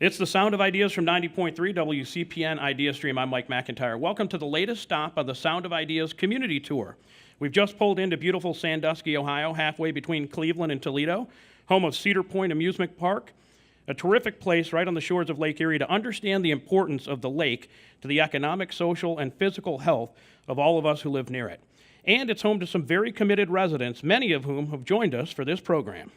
It's the sound of ideas from 90.3 WCPN ideastream. I'm Mike McIntyre. Welcome to the latest stop on the Sound of Ideas community tour. We've just pulled into beautiful Sandusky, Ohio, halfway between Cleveland and Toledo, home of Cedar Point Amusement Park, a terrific place right on the shores of Lake Erie to understand the importance of the lake to the economic, social, and physical health of all of us who live near it. And it's home to some very committed residents, many of whom have joined us for this program.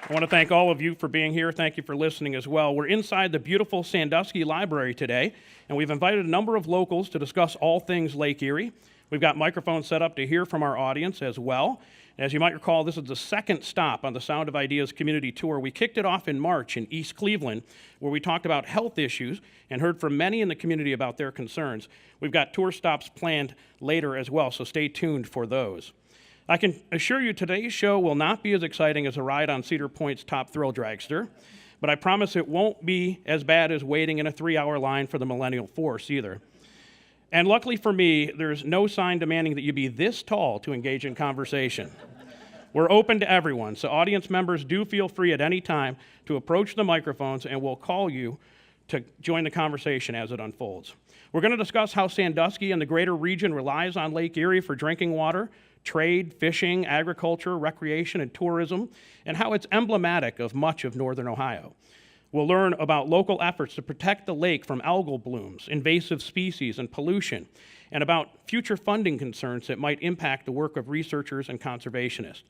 I want to thank all of you for being here. Thank you for listening as well. We're inside the beautiful Sandusky Library today, and we've invited a number of locals to discuss all things Lake Erie. We've got microphones set up to hear from our audience as well. As you might recall, this is the second stop on the Sound of Ideas community tour. We kicked it off in March in East Cleveland, where we talked about health issues and heard from many in the community about their concerns. We've got tour stops planned later as well, so stay tuned for those. I can assure you today's show will not be as exciting as a ride on Cedar Point's top thrill dragster, but I promise it won't be as bad as waiting in a 3-hour line for the Millennial Force either. And luckily for me, there's no sign demanding that you be this tall to engage in conversation. We're open to everyone, so audience members do feel free at any time to approach the microphones, and we'll call you to join the conversation as it unfolds. We're going to discuss how Sandusky and the greater region relies on Lake Erie for drinking water, trade, fishing, agriculture, recreation, and tourism, and how it's emblematic of much of northern Ohio. We'll learn about local efforts to protect the lake from algal blooms, invasive species, and pollution, and about future funding concerns that might impact the work of researchers and conservationists.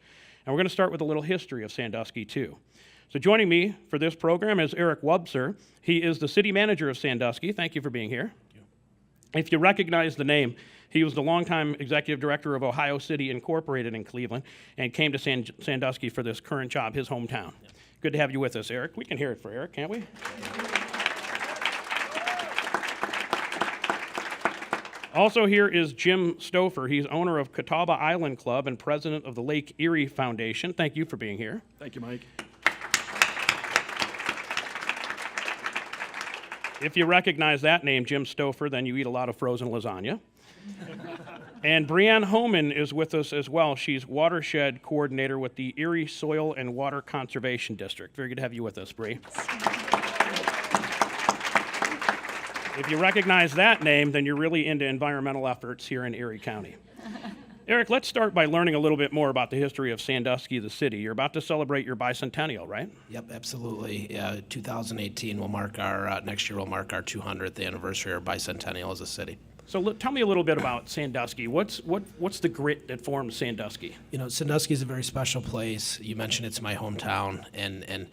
And we're going to start with a little history of Sandusky, too. So joining me for this program is Eric Wobser. He is the city manager of Sandusky. Thank you for being here. If you recognize the name, he was the longtime executive director of Ohio City Incorporated in Cleveland and came to Sandusky for this current job, his hometown. Yeah. Good to have you with us, Eric. We can hear it for Eric, can't we? Also here is Jim Stouffer. He's owner of Catawba Island Club and president of the Lake Erie Foundation. Thank you for being here. Thank you, Mike. If you recognize that name, Jim Stouffer, then you eat a lot of frozen lasagna. And Breann Hohman is with us as well. She's Watershed Coordinator with the Erie Soil and Water Conservation District. Very good to have you with us, Bree. If you recognize that name, then you're really into environmental efforts here in Erie County. Eric, let's start by learning a little bit more about the history of Sandusky, the city. You're about to celebrate your bicentennial, right? Yep, absolutely. 2018 will mark our, next year will mark our 200th anniversary or bicentennial as a city. So tell me a little bit about Sandusky. What's the grit that forms Sandusky? You know, Sandusky is a very special place. You mentioned it's my hometown, and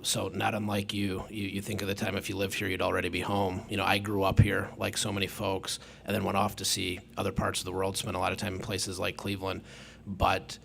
so not unlike you think of the time if you lived here, you'd already be home. You know, I grew up here like so many folks and then went off to see other parts of the world, spent a lot of time in places like Cleveland. But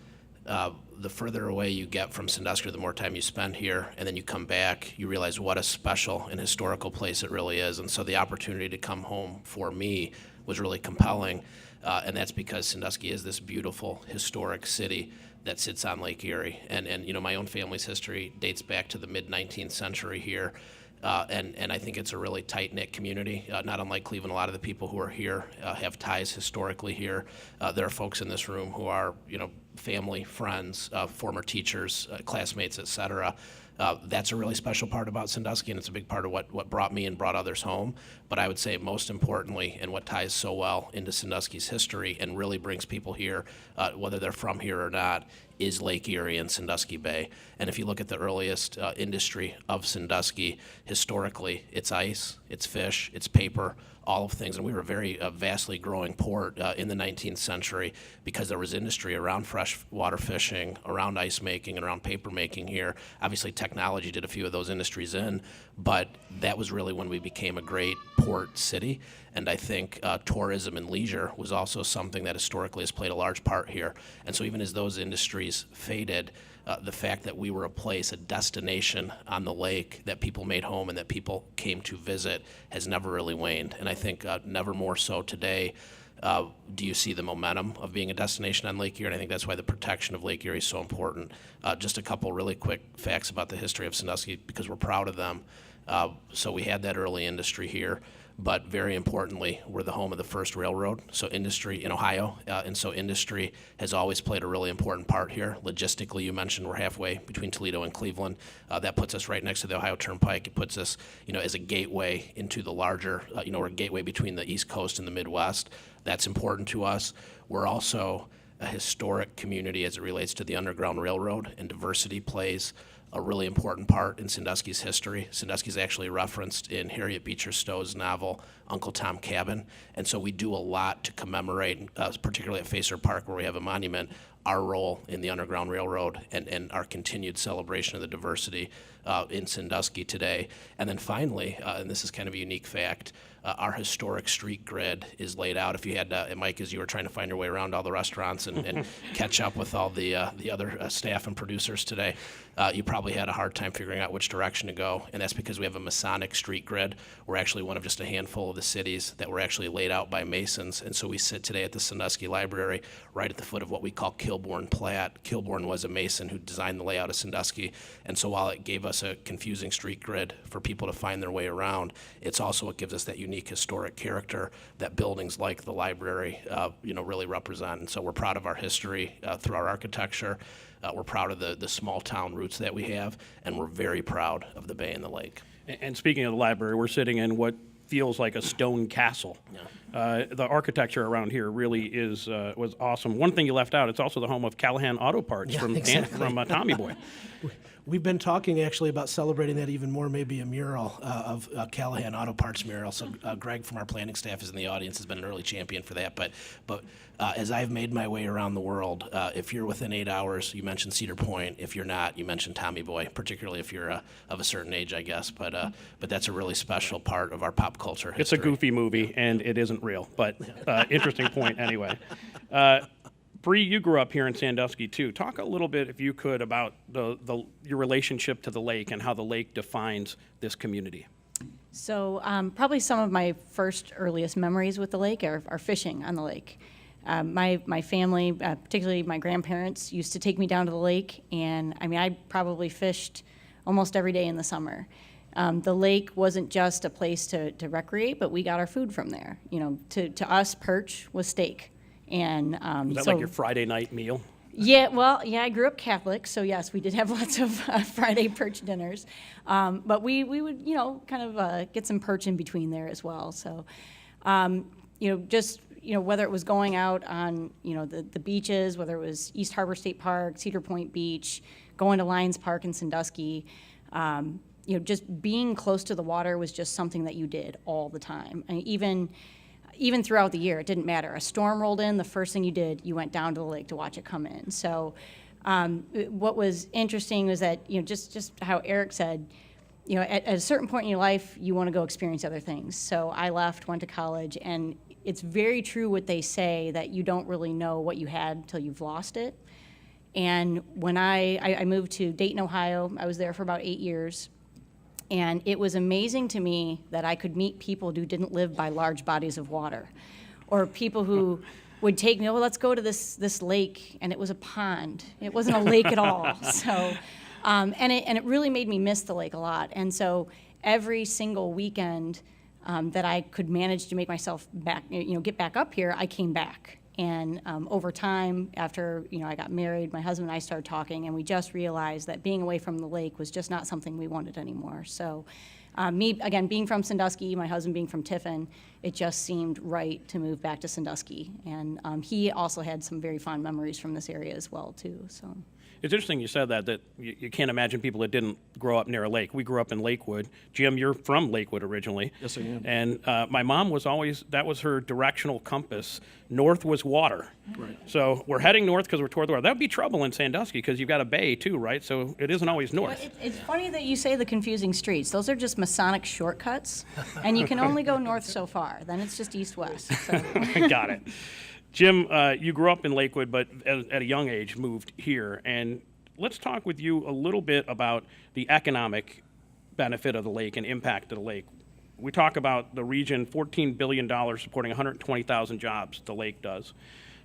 the further away you get from Sandusky, the more time you spend here, and then you come back, you realize what a special and historical place it really is. And so the opportunity to come home for me was really compelling, and that's because Sandusky is this beautiful, historic city that sits on Lake Erie. And you know, my own family's history dates back to the mid-19th century here. And I think it's a really tight-knit community. Not unlike Cleveland, a lot of the people who are here have ties historically here. There are folks in this room who are, you know, family, friends, former teachers, classmates, et cetera. That's a really special part about Sandusky, and it's a big part of what brought me and brought others home. But I would say most importantly, and what ties so well into Sandusky's history and really brings people here, whether they're from here or not, is Lake Erie and Sandusky Bay. And if you look at the earliest industry of Sandusky, historically, it's ice, it's fish, it's paper, all of things. And we were a very vastly growing port in the 19th century because there was industry around freshwater fishing, around ice making, and around paper making here. Obviously, technology did a few of those industries in, but that was really when we became a great port city. And I think tourism and leisure was also something that historically has played a large part here. And so even as those industries faded, the fact that we were a place, a destination on the lake that people made home and that people came to visit has never really waned. And I think never more so today do you see the momentum of being a destination on Lake Erie, and I think that's why the protection of Lake Erie is so important. Just a couple really quick facts about the history of Sandusky because we're proud of them. So we had that early industry here. but very importantly, we're the home of the first railroad, so industry in Ohio, and so industry has always played a really important part here. Logistically, you mentioned we're halfway between Toledo and Cleveland. That puts us right next to the Ohio Turnpike. It puts us, as a gateway into the larger, we're a gateway between the East Coast and the Midwest. That's important to us. We're also a historic community as it relates to the Underground Railroad, and diversity plays a really important part in Sandusky's history. Sandusky's actually referenced in Harriet Beecher Stowe's novel, Uncle Tom Cabin, and so we do a lot to commemorate, particularly at Facer Park where we have a monument, our role in the Underground Railroad and our continued celebration of the diversity in Sandusky today. And then finally, and this is kind of a unique fact, our historic street grid is laid out. If you had, Mike, as you were trying to find your way around all the restaurants and catch up with all the other staff and producers today, you probably had a hard time figuring out which direction to go, and that's because we have a Masonic street grid. We're actually one of just a handful of the cities that were actually laid out by Masons, and so we sit today at the Sandusky Library right at the foot of what we call Kilbourne Platte. Kilbourne was a Mason who designed the layout of Sandusky, and so while it gave us a confusing street grid for people to find their way around, it's also what gives us that unique historic character that buildings like the library really represent. And so we're proud of our history through our architecture. We're proud of the small town roots that we have, and we're very proud of the bay and the lake. And speaking of the library, we're sitting in what feels like a stone castle. Yeah. The architecture around here really was awesome. One thing you left out, it's also the home of Callahan Auto Parts from Tommy Boy. We've been talking actually about celebrating that even more, maybe a mural of Callahan Auto Parts mural. So Greg from our planning staff is in the audience, has been an early champion for that. But as I've made my way around the world, if you're within 8 hours, you mentioned Cedar Point. If you're not, you mentioned Tommy Boy, particularly if you're of a certain age, I guess. But that's a really special part of our pop culture history. It's a goofy movie, and it isn't real, but interesting point anyway. Bree, you grew up here in Sandusky too. Talk a little bit, if you could, about your relationship to the lake and how the lake defines this community. So probably some of my first earliest memories with the lake are fishing on the lake. My family, particularly my grandparents, used to take me down to the lake, and I probably fished almost every day in the summer. The lake wasn't just a place to recreate, but we got our food from there. To us, perch was steak. And was that like your Friday night meal? Yeah, I grew up Catholic, so yes, we did have lots of Friday perch dinners. But we would, kind of get some perch in between there as well. So, whether it was going out on, the beaches, whether it was East Harbor State Park, Cedar Point Beach, going to Lions Park in Sandusky, just being close to the water was just something that you did all the time. And even throughout the year, it didn't matter. A storm rolled in, the first thing you did, you went down to the lake to watch it come in. So what was interesting was that, just how Eric said, at a certain point in your life, you want to go experience other things. So I left, went to college, and it's very true what they say, that you don't really know what you had until you've lost it. And when I moved to Dayton, Ohio, I was there for about 8 years. And it was amazing to me that I could meet people who didn't live by large bodies of water, or people who would take me, let's go to this lake, and it was a pond. It wasn't a lake at all. So, and it really made me miss the lake a lot. And so every single weekend that I could manage to make myself back, get back up here, I came back. And over time, after I got married, my husband and I started talking, and we just realized that being away from the lake was just not something we wanted anymore. So me, again, being from Sandusky, my husband being from Tiffin, it just seemed right to move back to Sandusky. And he also had some very fond memories from this area as well, too. So. It's interesting you said that you can't imagine people that didn't grow up near a lake. We grew up in Lakewood. Jim, you're from Lakewood originally. Yes, I am. And my mom was that was her directional compass. North was water. Right. So we're heading north because we're toward the water. That would be trouble in Sandusky because you've got a bay too, right? So it isn't always north. Well, it's funny that you say the confusing streets. Those are just Masonic shortcuts, and you can only go north so far. Then it's just east-west. So. Got it. Jim, you grew up in Lakewood, but at a young age moved here. And let's talk with you a little bit about the economic benefit of the lake and impact of the lake. We talk about the region, $14 billion supporting 120,000 jobs the lake does.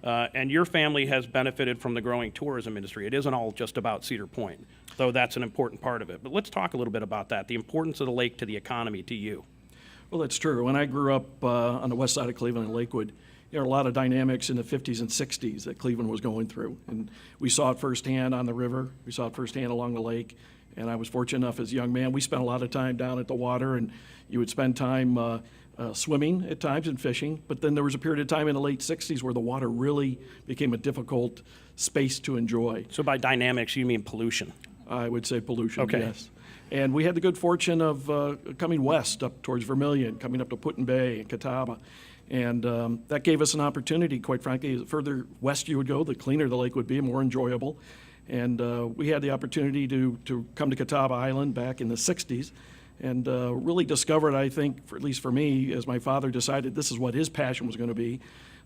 And your family has benefited from the growing tourism industry. It isn't all just about Cedar Point, though that's an important part of it. But let's talk a little bit about that, the importance of the lake to the economy, to you. Well, that's true. When I grew up on the west side of Cleveland and Lakewood, there were a lot of dynamics in the 50s and 60s that Cleveland was going through. And we saw it firsthand on the river. We saw it firsthand along the lake. And I was fortunate enough as a young man. We spent a lot of time down at the water, and you would spend time swimming at times and fishing. But then there was a period of time in the late 60s where the water really became a difficult space to enjoy. So by dynamics, you mean pollution? I would say pollution, Okay. yes. And we had the good fortune of coming west up towards Vermilion, coming up to Put in Bay and Catawba. And that gave us an opportunity, quite frankly. The further west you would go, the cleaner the lake would be, more enjoyable. And we had the opportunity to come to Catawba Island back in the 60s and really discovered, I think, at least for me, as my father decided this is what his passion was going to be,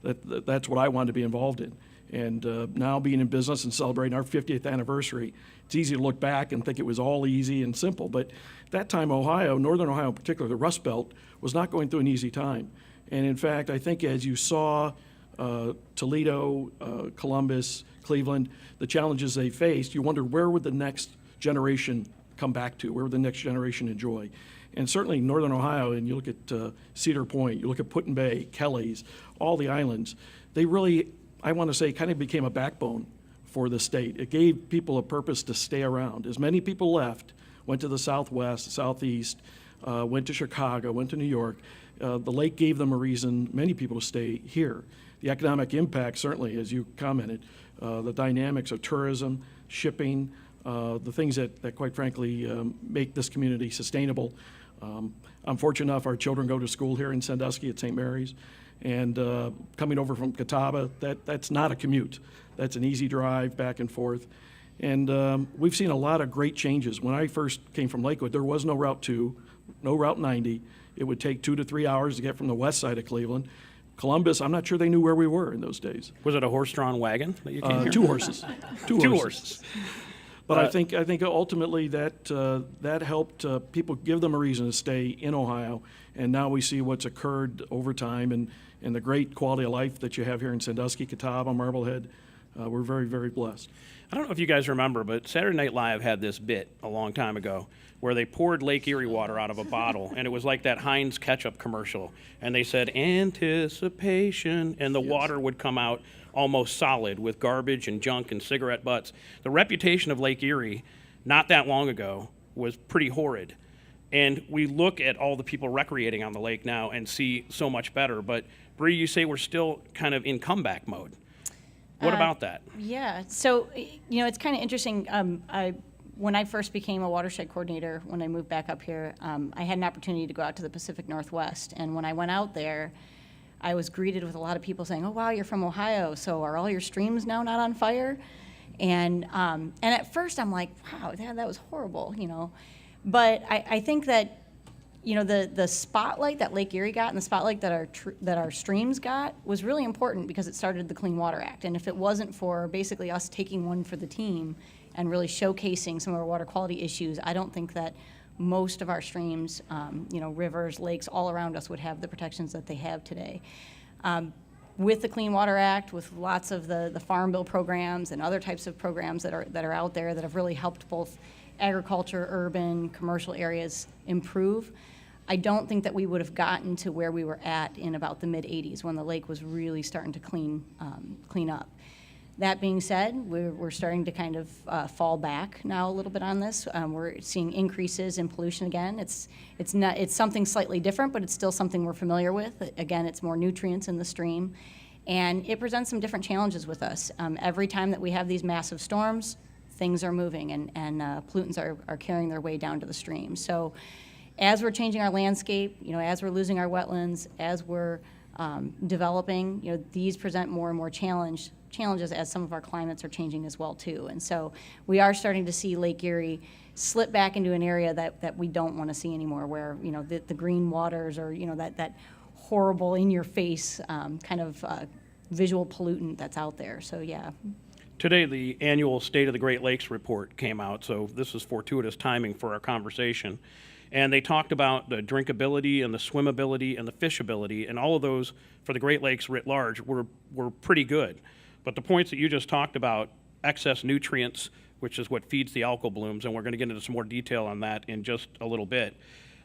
that's what I wanted to be involved in. And now being in business and celebrating our 50th anniversary, it's easy to look back and think it was all easy and simple. But at that time, Ohio, Northern Ohio in particular, the Rust Belt, was not going through an easy time. And in fact, I think as you saw Toledo, Columbus, Cleveland, the challenges they faced, you wondered where would the next generation come back to, where would the next generation enjoy. And certainly Northern Ohio, and you look at Cedar Point, you look at Put in Bay, Kelly's, all the islands, they really, I want to say, kind of became a backbone for the state. It gave people a purpose to stay around. As many people left, went to the Southwest, the Southeast, went to Chicago, went to New York, the lake gave them a reason, many people, to stay here. The economic impact, certainly, as you commented, the dynamics of tourism, shipping, the things that quite frankly, make this community sustainable. I'm fortunate enough, our children go to school here in Sandusky at St. Mary's, and coming over from Catawba, that's not a commute. That's an easy drive back and forth. And we've seen a lot of great changes. When I first came from Lakewood, there was no Route 2, no Route 90. It would take 2 to 3 hours to get from the west side of Cleveland. Columbus, I'm not sure they knew where we were in those days. Was it a horse-drawn wagon that you came here? 2 horses. Two Two horses. horses. But I think ultimately that helped people, give them a reason to stay in Ohio. And now we see what's occurred over time and the great quality of life that you have here in Sandusky, Catawba, Marblehead. We're very, very blessed. I don't know if you guys remember, but Saturday Night Live had this bit a long time ago where they poured Lake Erie water out of a bottle, and it was like that Heinz ketchup commercial. And they said, anticipation, and the water would come out almost solid with garbage and junk and cigarette butts. The reputation of Lake Erie, not that long ago, was pretty horrid. And we look at all the people recreating on the lake now and see so much better. But Bree, you say we're still kind of in comeback mode. What about that? Yeah, so, it's kind of interesting. When I first became a watershed coordinator, when I moved back up here, I had an opportunity to go out to the Pacific Northwest. And when I went out there, I was greeted with a lot of people saying, oh, wow, you're from Ohio, so are all your streams now not on fire? And at first I'm like, wow, that was horrible, But I think that, the spotlight that Lake Erie got and the spotlight that our streams got was really important because it started the Clean Water Act. And if it wasn't for basically us taking one for the team and really showcasing some of our water quality issues, I don't think that most of our streams, rivers, lakes, all around us would have the protections that they have today. With the Clean Water Act, with lots of the Farm Bill programs and other types of programs that are out there that have really helped both agriculture, urban, commercial areas improve, I don't think that we would have gotten to where we were at in about the mid-'80s when the lake was really starting to clean up. That being said, we're starting to kind of fall back now a little bit on this. We're seeing increases in pollution again. It's something slightly different, but it's still something we're familiar with. Again, it's more nutrients in the stream, and it presents some different challenges with us. Every time that we have these massive storms, things are moving, and pollutants are carrying their way down to the stream. So, as we're changing our landscape, as we're losing our wetlands, as we're developing, these present more and more challenges as some of our climates are changing as well too. And so we are starting to see Lake Erie slip back into an area that we don't want to see anymore, where the green waters or that horrible in-your-face kind of visual pollutant that's out there. So yeah. Today, the annual State of the Great Lakes report came out, so this is fortuitous timing for our conversation. And they talked about the drinkability and the swimmability and the fishability, and all of those for the Great Lakes writ large were pretty good. But the points that you just talked about, excess nutrients, which is what feeds the algal blooms, and we're going to get into some more detail on that in just a little bit.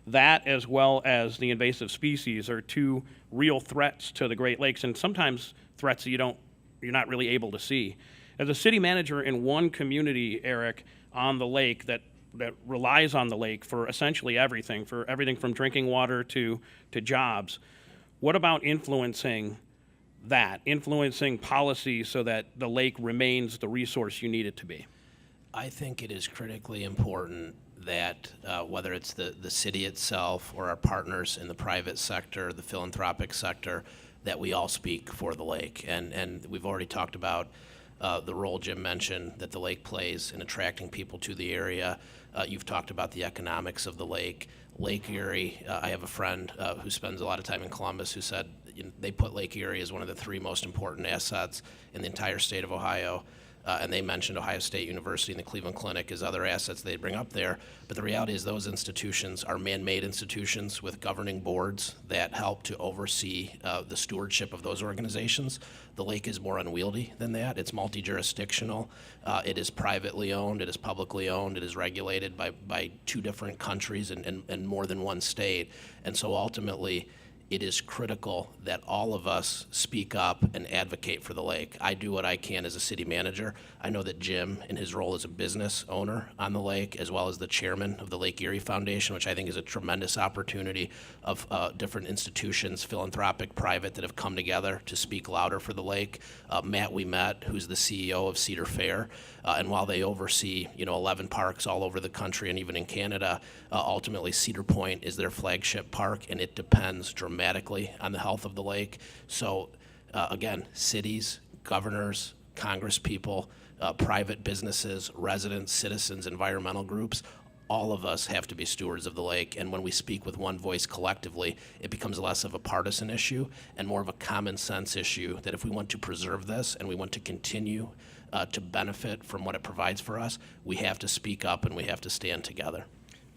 That, as well as the invasive species, are two real threats to the Great Lakes, and sometimes threats that you're not really able to see. As a city manager in one community, Eric, on the lake that relies on the lake for essentially everything from drinking water to jobs, what about influencing policy so that the lake remains the resource you need it to be? I think it is critically important that whether it's the city itself or our partners in the private sector, the philanthropic sector, that we all speak for the lake. And we've already talked about the role Jim mentioned that the lake plays in attracting people to the area. You've talked about the economics of the lake. Lake Erie, I have a friend who spends a lot of time in Columbus who said they put Lake Erie as one of the three most important assets in the entire state of Ohio. And they mentioned Ohio State University and the Cleveland Clinic as other assets they bring up there. But the reality is those institutions are man-made institutions with governing boards that help to oversee the stewardship of those organizations. The lake is more unwieldy than that. It's multi-jurisdictional. It is privately owned. It is publicly owned. It is regulated by two different countries and more than one state. And so ultimately, it is critical that all of us speak up and advocate for the lake. I do what I can as a city manager. I know that Jim, in his role as a business owner on the lake, as well as the chairman of the Lake Erie Foundation, which I think is a tremendous opportunity of different institutions, philanthropic, private, that have come together to speak louder for the lake. Matt we met, who's the CEO of Cedar Fair, and while they oversee 11 parks all over the country and even in Canada, ultimately Cedar Point is their flagship park, and it depends dramatically on the health of the lake. So again, cities, governors, Congress people, private businesses, residents, citizens, environmental groups, all of us have to be stewards of the lake. And when we speak with one voice collectively, it becomes less of a partisan issue and more of a common sense issue that if we want to preserve this and we want to continue to benefit from what it provides for us, we have to speak up and we have to stand together.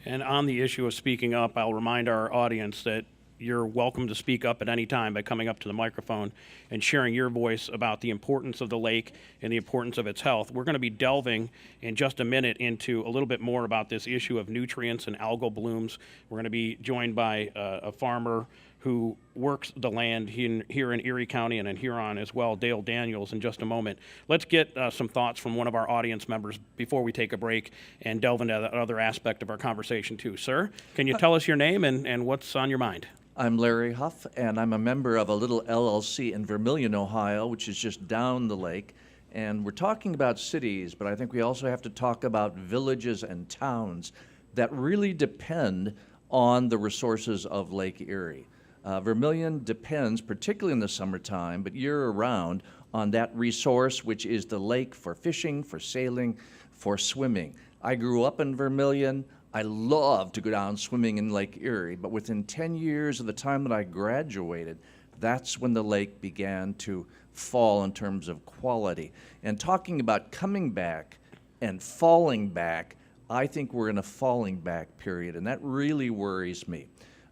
And on the issue of speaking up, I'll remind our audience that you're welcome to speak up at any time by coming up to the microphone and sharing your voice about the importance of the lake and the importance of its health. We're going to be delving in just a minute into a little bit more about this issue of nutrients and algal blooms. We're going to be joined by a farmer who works the land here in Erie County and in Huron as well, Dale Daniels, in just a moment. Let's get some thoughts from one of our audience members before we take a break and delve into that other aspect of our conversation too. Sir, can you tell us your name and what's on your mind? I'm Larry Huff, and I'm a member of a little LLC in Vermilion, Ohio, which is just down the lake. And we're talking about cities, but I think we also have to talk about villages and towns that really depend on the resources of Lake Erie. Vermilion depends, particularly in the summertime, but year-round, on that resource, which is the lake for fishing, for sailing, for swimming. I grew up in Vermilion. I loved to go down swimming in Lake Erie, but within 10 years of the time that I graduated, that's when the lake began to fall in terms of quality. And talking about coming back and falling back, I think we're in a falling back period, and that really worries me.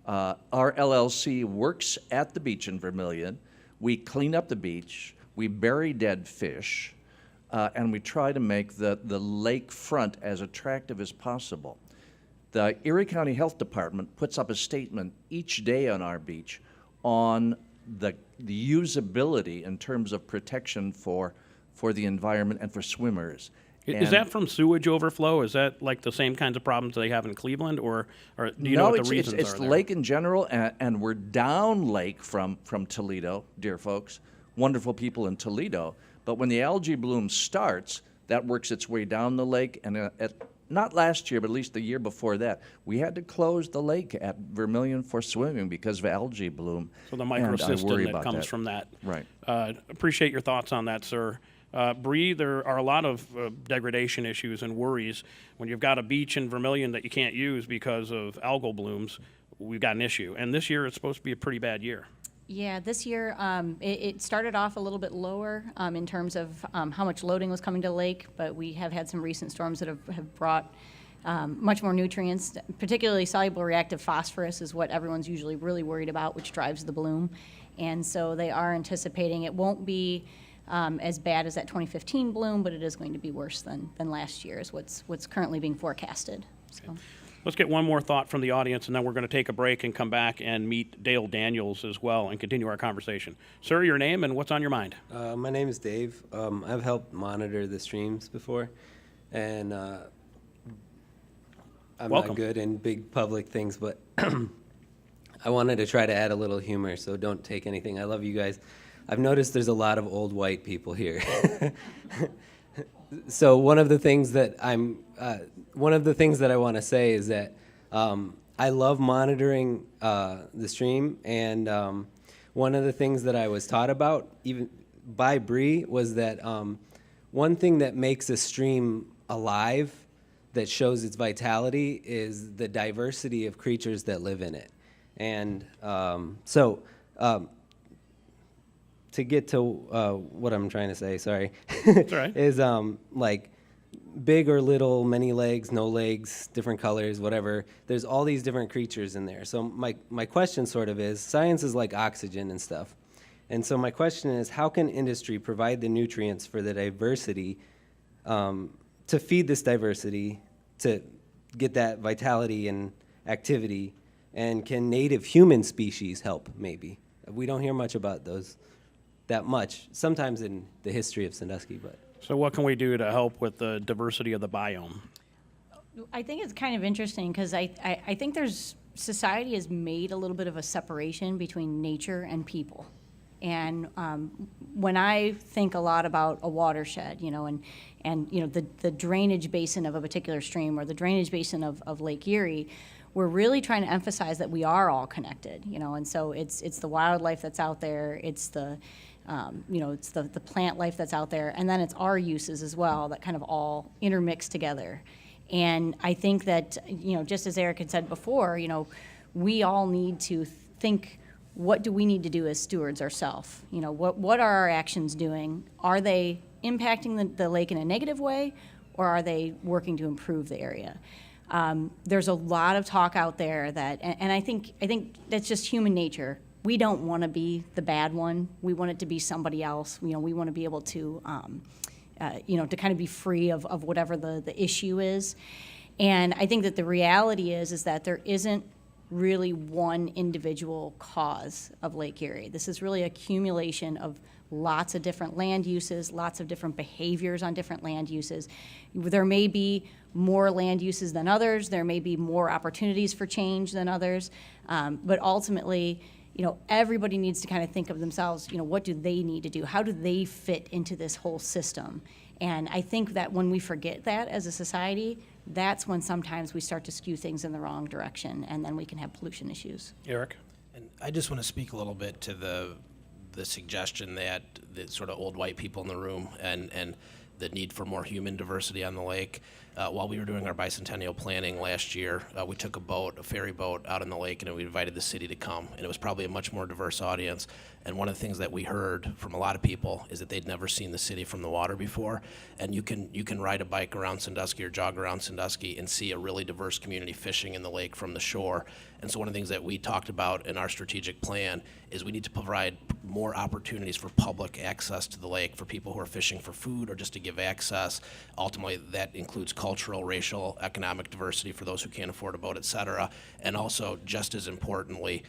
Our LLC works at the beach in Vermilion. We clean up the beach, we bury dead fish, and we try to make the lake front as attractive as possible. The Erie County Health Department puts up a statement each day on our beach on the usability in terms of protection for the environment and for swimmers. Is that from sewage overflow? Is that like the same kinds of problems they have in Cleveland, or do you know what the reasons are? It's the lake in general, and we're down lake from Toledo, dear folks, wonderful people in Toledo. But when the algae bloom starts, that works its way down the lake, and not last year, but at least the year before that, we had to close the lake at Vermilion for swimming because of algae bloom. So the microsystem that comes from that. Right. Appreciate your thoughts on that, sir. Bree, there are a lot of degradation issues and worries. When you've got a beach in Vermilion that you can't use because of algal blooms, we've got an issue. And this year it's supposed to be a pretty bad year. Yeah, this year it started off a little bit lower in terms of how much loading was coming to the lake, but we have had some recent storms that have brought much more nutrients, particularly soluble reactive phosphorus is what everyone's usually really worried about, which drives the bloom. And so they are anticipating it won't be as bad as that 2015 bloom, but it is going to be worse than last year is what's currently being forecasted. So. Let's get one more thought from the audience, and then we're going to take a break and come back and meet Dale Daniels as well and continue our conversation. Sir, your name and what's on your mind? My name is Dave. I've helped monitor the streams before, and I'm Welcome. not good in big public things, but I wanted to try to add a little humor, so don't take anything. I love you guys. I've noticed there's a lot of old white people here. So one of the things that I want to say is that I love monitoring the stream, and one of the things that I was taught about, even by Bree, was that one thing that makes a stream alive, that shows its vitality, is the diversity of creatures that live in it. And to get to what I'm trying to say, sorry, That's all right. is like big or little, many legs, no legs, different colors, whatever. There's all these different creatures in there. So my question sort of is, science is like oxygen and stuff. And so my question is, how can industry provide the nutrients for the diversity, to feed this diversity, to get that vitality and activity? And can native human species help, maybe? We don't hear much about those that much, sometimes in the history of Sandusky, but. So what can we do to help with the diversity of the biome? I think it's kind of interesting because I think society has made a little bit of a separation between nature and people. And when I think a lot about a watershed, and the drainage basin of a particular stream or the drainage basin of Lake Erie, we're really trying to emphasize that we are all connected, and so it's the wildlife that's out there, it's the it's the plant life that's out there, and then it's our uses as well that kind of all intermix together. And I think that, just as Eric had said before, we all need to think, what do we need to do as stewards ourselves? What are our actions doing? Are they impacting the lake in a negative way, or are they working to improve the area? There's a lot of talk out there that, and I think that's just human nature. We don't want to be the bad one. We want it to be somebody else. We want to be able to, to kind of be free of whatever the issue is. And I think that the reality is that there isn't really one individual cause of Lake Erie. This is really accumulation of lots of different land uses, lots of different behaviors on different land uses. There may be more land uses than others. There may be more opportunities for change than others. But ultimately, everybody needs to kind of think of themselves, what do they need to do? How do they fit into this whole system? And I think that when we forget that as a society, that's when sometimes we start to skew things in the wrong direction, and then we can have pollution issues. Eric? And I just want to speak a little bit to the suggestion that the sort of old white people in the room and the need for more human diversity on the lake. While we were doing our bicentennial planning last year, we took a ferry boat out on the lake, and we invited the city to come. And it was probably a much more diverse audience. And one of the things that we heard from a lot of people is that they'd never seen the city from the water before. And you can ride a bike around Sandusky or jog around Sandusky and see a really diverse community fishing in the lake from the shore. And so one of the things that we talked about in our strategic plan is we need to provide more opportunities for public access to the lake for people who are fishing for food or just to give access. Ultimately, that includes cultural, racial, economic diversity for those who can't afford a boat, et cetera. And also, just as importantly,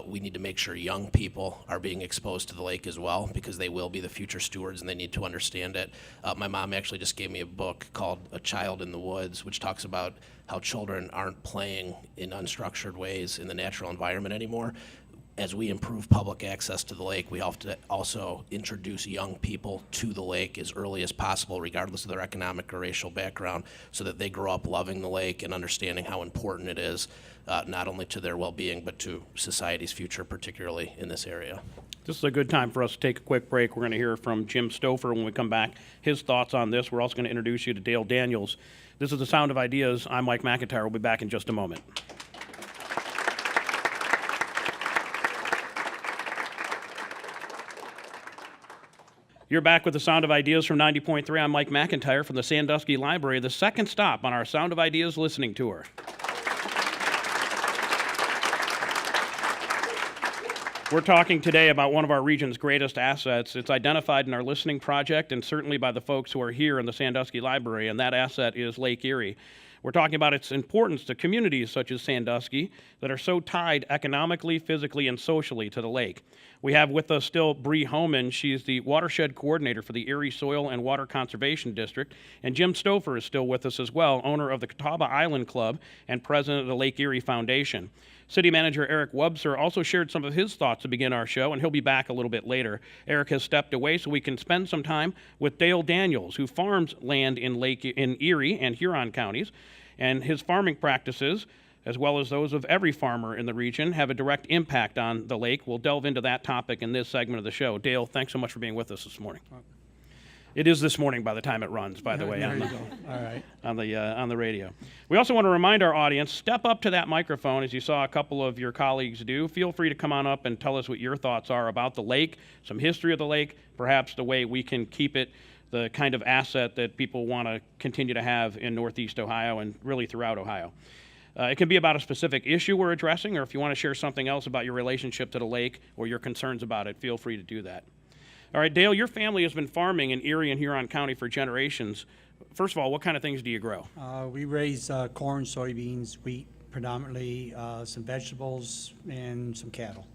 we need to make sure young people are being exposed to the lake as well, because they will be the future stewards and they need to understand it. My mom actually just gave me a book called A Child in the Woods, which talks about how children aren't playing in unstructured ways in the natural environment anymore. As we improve public access to the lake, we have to also introduce young people to the lake as early as possible, regardless of their economic or racial background, so that they grow up loving the lake and understanding how important it is, not only to their well-being, but to society's future, particularly in this area. This is a good time for us to take a quick break. We're going to hear from Jim Stouffer when we come back, his thoughts on this. We're also going to introduce you to Dale Daniels. This is The Sound of Ideas. I'm Mike McIntyre. We'll be back in just a moment. You're back with The Sound of Ideas from 90.3. I'm Mike McIntyre from the Sandusky Library, the second stop on our Sound of Ideas listening tour. We're talking today about one of our region's greatest assets. It's identified in our listening project and certainly by the folks who are here in the Sandusky Library, and that asset is Lake Erie. We're talking about its importance to communities such as Sandusky that are so tied economically, physically, and socially to the lake. We have with us still Breann Hohman. She's the Watershed Coordinator for the Erie Soil and Water Conservation District. And Jim Stouffer is still with us as well, owner of the Catawba Island Club and president of the Lake Erie Foundation. City Manager Eric Wobser also shared some of his thoughts to begin our show, and he'll be back a little bit later. Eric has stepped away so we can spend some time with Dale Daniels, who farms land in Erie and Huron counties, and his farming practices, as well as those of every farmer in the region, have a direct impact on the lake. We'll delve into that topic in this segment of the show. Dale, thanks so much for being with us this morning. It is this morning by the time it runs, by the way, There you go. All right. on the radio. We also want to remind our audience, step up to that microphone as you saw a couple of your colleagues do. Feel free to come on up and tell us what your thoughts are about the lake, some history of the lake, perhaps the way we can keep it the kind of asset that people want to continue to have in Northeast Ohio and really throughout Ohio. It can be about a specific issue we're addressing, or if you want to share something else about your relationship to the lake or your concerns about it, feel free to do that. All right, Dale, your family has been farming in Erie and Huron County for generations. First of all, what kind of things do you grow? We raise corn, soybeans, wheat, predominantly some vegetables, and some cattle.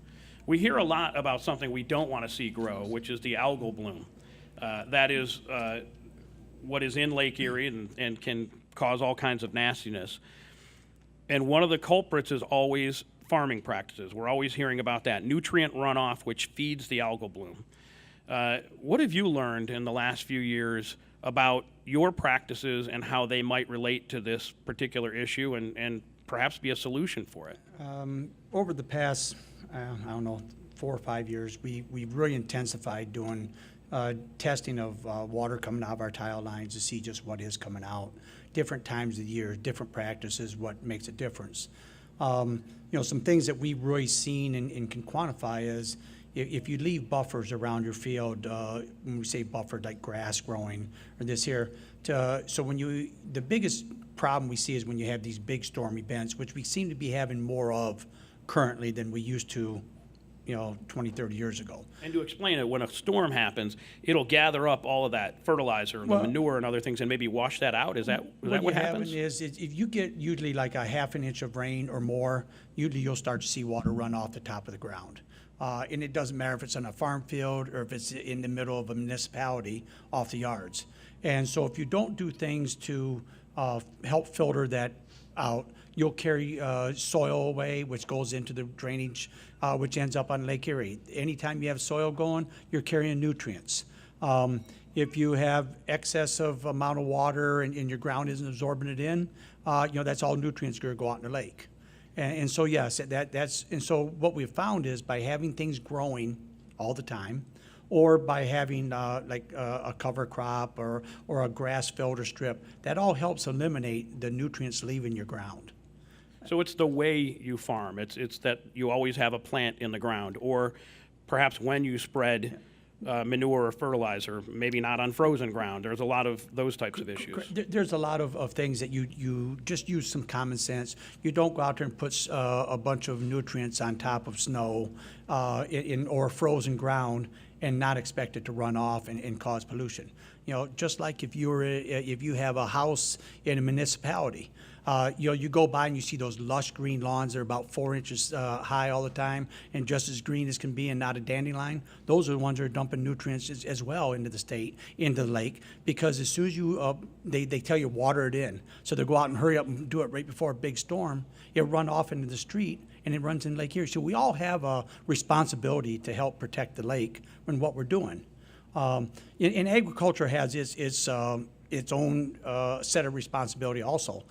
We hear a lot about something we don't want to see grow, which is the algal bloom. That is what is in Lake Erie and can cause all kinds of nastiness. And one of the culprits is always farming practices. We're always hearing about that. Nutrient runoff, which feeds the algal bloom. What have you learned in the last few years about your practices and how they might relate to this particular issue and perhaps be a solution for it? Over the past, I don't know, 4 or 5 years, we've really intensified doing testing of water coming out of our tile lines to see just what is coming out. Different times of the year, different practices, what makes a difference. Some things that we've really seen and can quantify is if you leave buffers around your field, when we say buffered, like grass growing or this here, the biggest problem we see is when you have these big storm events, which we seem to be having more of currently than we used to 20, 30 years ago. And to explain it, when a storm happens, it'll gather up all of that fertilizer and the manure and other things and maybe wash that out? Is that what happens? Is if you get usually like a half an inch of rain or more, usually you'll start to see water run off the top of the ground. And it doesn't matter if it's on a farm field or if it's in the middle of a municipality off the yards. And so if you don't do things to help filter that out, you'll carry soil away, which goes into the drainage, which ends up on Lake Erie. Anytime you have soil going, you're carrying nutrients. If you have excess of amount of water and your ground isn't absorbing it in, that's all nutrients going to go out in the lake. And so yes, and so what we've found is by having things growing all the time, or by having a cover crop or a grass filter strip, that all helps eliminate the nutrients leaving your ground. So it's the way you farm. It's that you always have a plant in the ground, or perhaps when you spread manure or fertilizer, maybe not on frozen ground. There's a lot of those types of issues. There's a lot of things that you just use some common sense. You don't go out there and put a bunch of nutrients on top of snow or frozen ground and not expect it to run off and cause pollution. Just like if you have a house in a municipality, you go by and you see those lush green lawns that are about 4 inches high all the time and just as green as can be and not a dandelion. Those are the ones that are dumping nutrients as well into the lake, because as soon as they tell you water it in. So they go out and hurry up and do it right before a big storm. It run off into the street and it runs in Lake Erie. So we all have a responsibility to help protect the lake in what we're doing. And agriculture has its own set of responsibility also.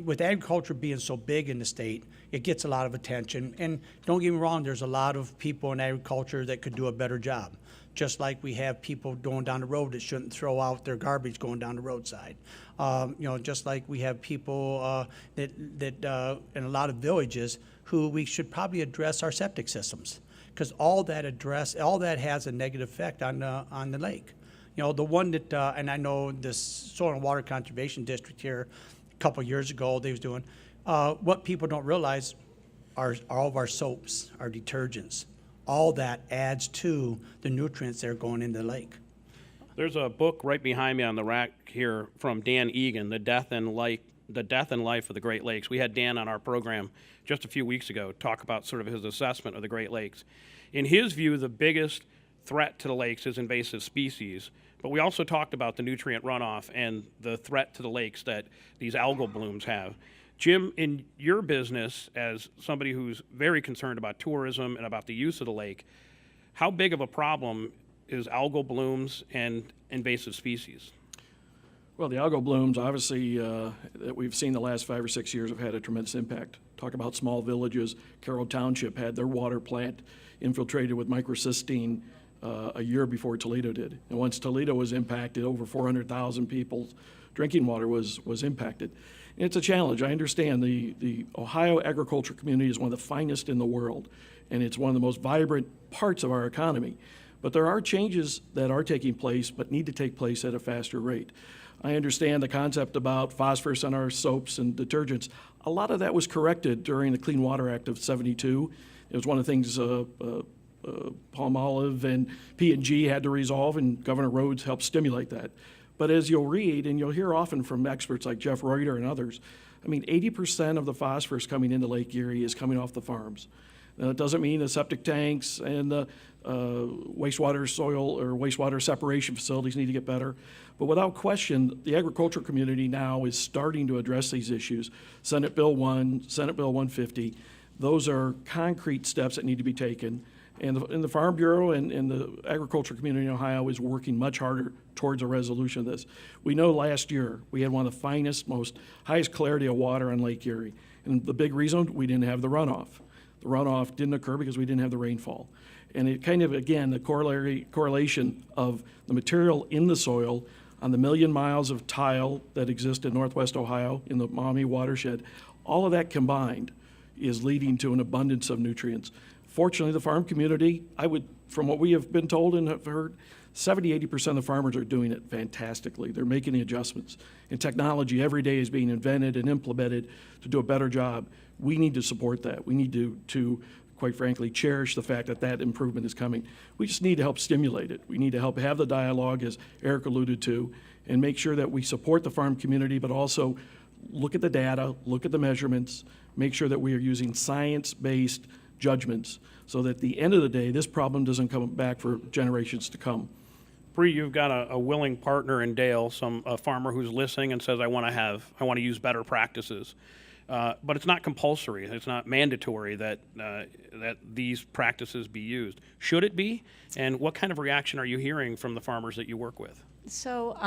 With agriculture being so big in the state, it gets a lot of attention. And don't get me wrong, there's a lot of people in agriculture that could do a better job. Just like we have people going down the road that shouldn't throw out their garbage going down the roadside. Just like we have people that in a lot of villages who we should probably address our septic systems, because all that has a negative effect on the lake. The one that, and I know this Soil and Water Conservation District here a couple of years ago, they was doing, what people don't realize are all of our soaps, our detergents, all that adds to the nutrients that are going into the lake. There's a book right behind me on the rack here from Dan Egan, The Death and Life the death and life of the Great Lakes. We had Dan on our program just a few weeks ago talk about sort of his assessment of the Great Lakes. In his view, the biggest threat to the lakes is invasive species, but we also talked about the nutrient runoff and the threat to the lakes that these algal blooms have. Jim, in your business, as somebody who's very concerned about tourism and about the use of the lake, how big of a problem is algal blooms and invasive species? Well, the algal blooms, obviously, that we've seen the last 5 or 6 years have had a tremendous impact. Talk about small villages. Carroll Township had their water plant infiltrated with microcystine a year before Toledo did. And once Toledo was impacted, over 400,000 people's drinking water was impacted. And it's a challenge. I understand the Ohio agriculture community is one of the finest in the world, and it's one of the most vibrant parts of our economy. But there are changes that are taking place but need to take place at a faster rate. I understand the concept about phosphorus in our soaps and detergents. A lot of that was corrected during the Clean Water Act of '72. It was one of the things Palmolive and P&G had to resolve, and Governor Rhodes helped stimulate that. But as you'll read, and you'll hear often from experts like Jeff Reuter and others, I mean, 80% of the phosphorus coming into Lake Erie is coming off the farms. Now, it doesn't mean the septic tanks and the wastewater soil or wastewater separation facilities need to get better. But without question, the agriculture community now is starting to address these issues. Senate Bill 1, Senate Bill 150, those are concrete steps that need to be taken. And the Farm Bureau and the agriculture community in Ohio is working much harder towards a resolution of this. We know last year we had one of the finest, highest clarity of water on Lake Erie. And the big reason, we didn't have the runoff. The runoff didn't occur because we didn't have the rainfall. And it kind of, again, the correlation of the material in the soil on the 1 million miles of tile that exist in Northwest Ohio in the Maumee watershed, all of that combined is leading to an abundance of nutrients. Fortunately, the farm community, from what we have been told and have heard, 70–80% of the farmers are doing it fantastically. They're making the adjustments. And technology every day is being invented and implemented to do a better job. We need to support that. We need to quite frankly, cherish the fact that that improvement is coming. We just need to help stimulate it. We need to help have the dialogue, as Eric alluded to, and make sure that we support the farm community, but also look at the data, look at the measurements, make sure that we are using science-based judgments so that at the end of the day, this problem doesn't come back for generations to come. Bree, you've got a willing partner in Dale, a farmer who's listening and says, I want to use better practices. But it's not compulsory. It's not mandatory that these practices be used. Should it be? And what kind of reaction are you hearing from the farmers that you work with? So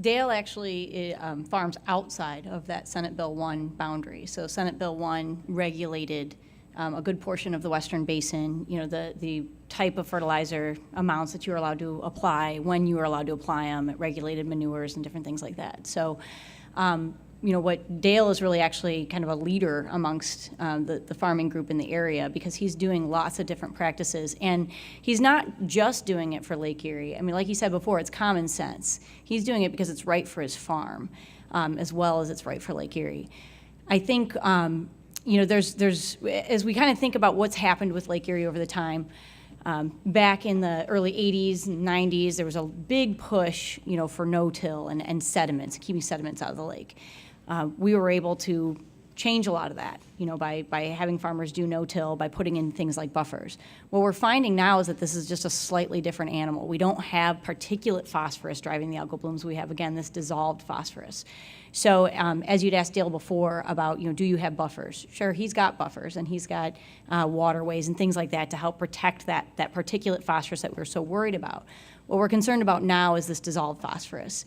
Dale actually farms outside of that Senate Bill 1 boundary. So Senate Bill 1 regulated a good portion of the Western Basin, the type of fertilizer amounts that you are allowed to apply, when you are allowed to apply them. It regulated manures and different things like that. So what Dale is really actually kind of a leader amongst the farming group in the area, because he's doing lots of different practices. And he's not just doing it for Lake Erie. I mean, like he said before, it's common sense. He's doing it because it's right for his farm, as well as it's right for Lake Erie. I think, there's as we kind of think about what's happened with Lake Erie over the time, back in the early 80s and 90s, there was a big push, for no-till and sediments, keeping sediments out of the lake. We were able to change a lot of that, by having farmers do no-till, by putting in things like buffers. What we're finding now is that this is just a slightly different animal. We don't have particulate phosphorus driving the algal blooms. We have, again, this dissolved phosphorus. So as you'd asked Dale before about, do you have buffers? Sure, he's got buffers, and he's got waterways and things like that to help protect that particulate phosphorus that we're so worried about. What we're concerned about now is this dissolved phosphorus.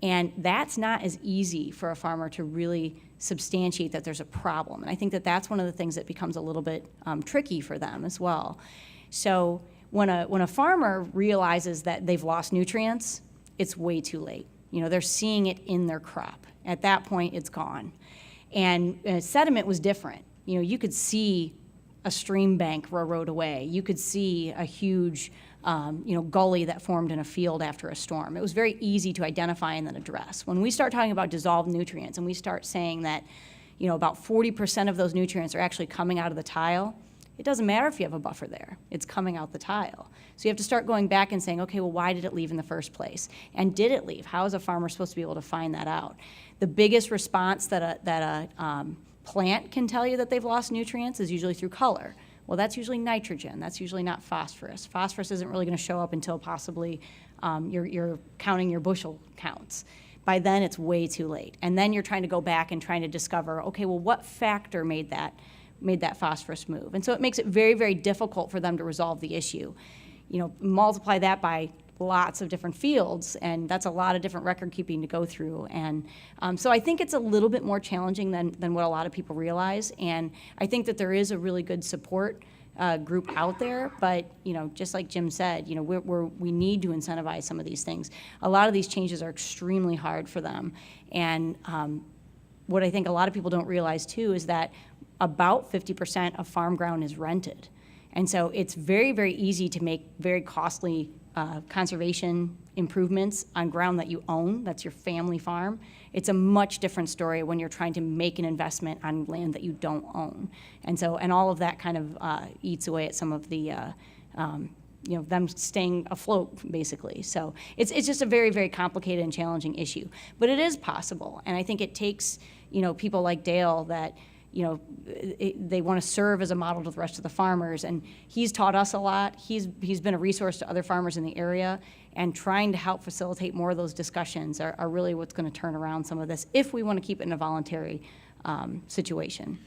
And that's not as easy for a farmer to really substantiate that there's a problem. And I think that that's one of the things that becomes a little bit tricky for them as well. So when a farmer realizes that they've lost nutrients, it's way too late. They're seeing it in their crop. At that point, it's gone. And sediment was different. You could see a stream bank erode away. You could see a huge gully that formed in a field after a storm. It was very easy to identify and then address. When we start talking about dissolved nutrients and we start saying that, about 40% of those nutrients are actually coming out of the tile, it doesn't matter if you have a buffer there. It's coming out the tile. So you have to start going back and saying, okay, well, why did it leave in the first place? And did it leave? How is a farmer supposed to be able to find that out? The biggest response that a plant can tell you that they've lost nutrients is usually through color. Well, that's usually nitrogen. That's usually not phosphorus. Phosphorus isn't really going to show up until possibly you're counting your bushel counts. By then, it's way too late. And then you're trying to go back and trying to discover, okay, well, what factor made that phosphorus move? And so it makes it very, very difficult for them to resolve the issue. You know, multiply that by lots of different fields, and that's a lot of different record keeping to go through. And so I think it's a little bit more challenging than what a lot of people realize. And I think that there is a really good support group out there, but you know, just like Jim said, you know, we need to incentivize some of these things. A lot of these changes are extremely hard for them, and what I think a lot of people don't realize too is that about 50% of farm ground is rented, and so it's very, very easy to make very costly conservation improvements on ground that you own, that's your family farm. It's a much different story when you're trying to make an investment on land that you don't own. And so, and all of that kind of eats away at some of the, you know, them staying afloat, basically. So it's just a very, very complicated and challenging issue. But it is possible, and I think it takes, you know, people like Dale that, you know, they want to serve as a model to the rest of the farmers, and he's taught us a lot. He's been a resource to other farmers in the area, and trying to help facilitate more of those discussions are really what's going to turn around some of this if we want to keep it in a voluntary situation.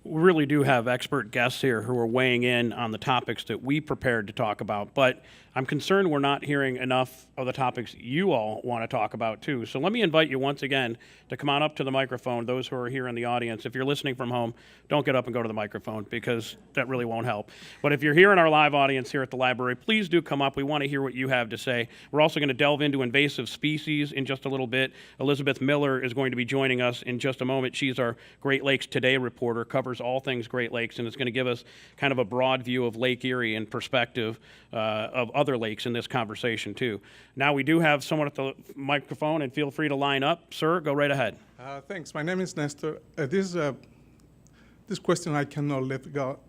We really do have expert guests here who are weighing in on the topics that we prepared to talk about, but I'm concerned we're not hearing enough of the topics you all want to talk about too. So let me invite you once again to come on up to the microphone, those who are here in the audience. If you're listening from home, don't get up and go to the microphone because that really won't help. But if you're here in our live audience here at the library, please do come up. We want to hear what you have to say. We're also going to delve into invasive species in just a little bit. Elizabeth Miller is going to be joining us in just a moment. She's our Great Lakes Today reporter, covers all things Great Lakes, and is going to give us kind of a broad view of Lake Erie and perspective of other lakes in this conversation too. Now we do have someone at the microphone, and feel free to line up. Sir, go right ahead. Thanks. My name is Nestor. This question I cannot let go.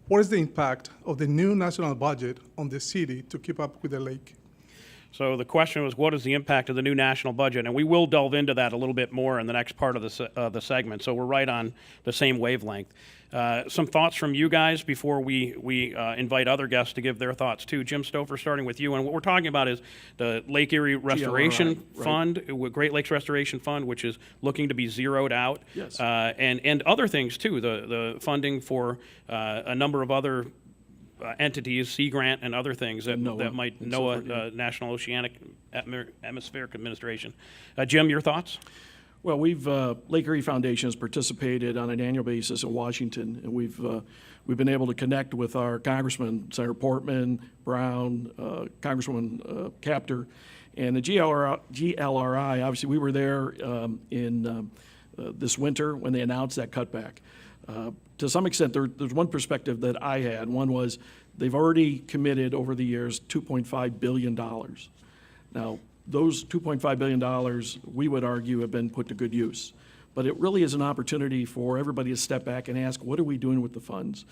What is the impact of the new national budget on the city to keep up with the lake? So the question was, what is the impact of the new national budget? And we will delve into that a little bit more in the next part of the segment. So we're right on the same wavelength. Some thoughts from you guys before we invite other guests to give their thoughts too. Jim Stouffer, starting with you. And what we're talking about is the Lake Erie Restoration Fund, Great Lakes Restoration Fund, which is looking to be zeroed out. Yes. And other things too, the funding for a number of other entities, Sea Grant and other things that might NOAA, National Oceanic Atmospheric Administration. Jim, your thoughts? Well, Lake Erie Foundation has participated on an annual basis in Washington, and we've been able to connect with our congressman, Senator Portman, Brown, Congresswoman Capter, and the GLRI. Obviously, we were there in this winter when they announced that cutback. To some extent, there's one perspective that I had. One was they've already committed over the years $2.5 billion. Now, those $2.5 billion, we would argue, have been put to good use. But it really is an opportunity for everybody to step back and ask, what are we doing with the funds?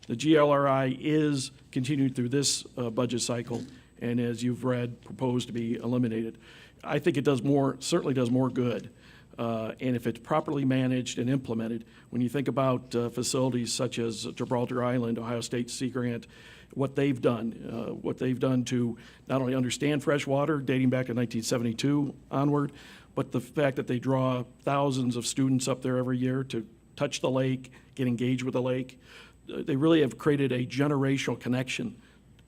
The GLRI is continuing through this budget cycle, and as you've read, proposed to be eliminated. I think it certainly does more good. And if it's properly managed and implemented, when you think about facilities such as Gibraltar Island, Ohio State Sea Grant, what they've done to not only understand freshwater dating back to 1972 onward, but the fact that they draw thousands of students up there every year to touch the lake, get engaged with the lake. They really have created a generational connection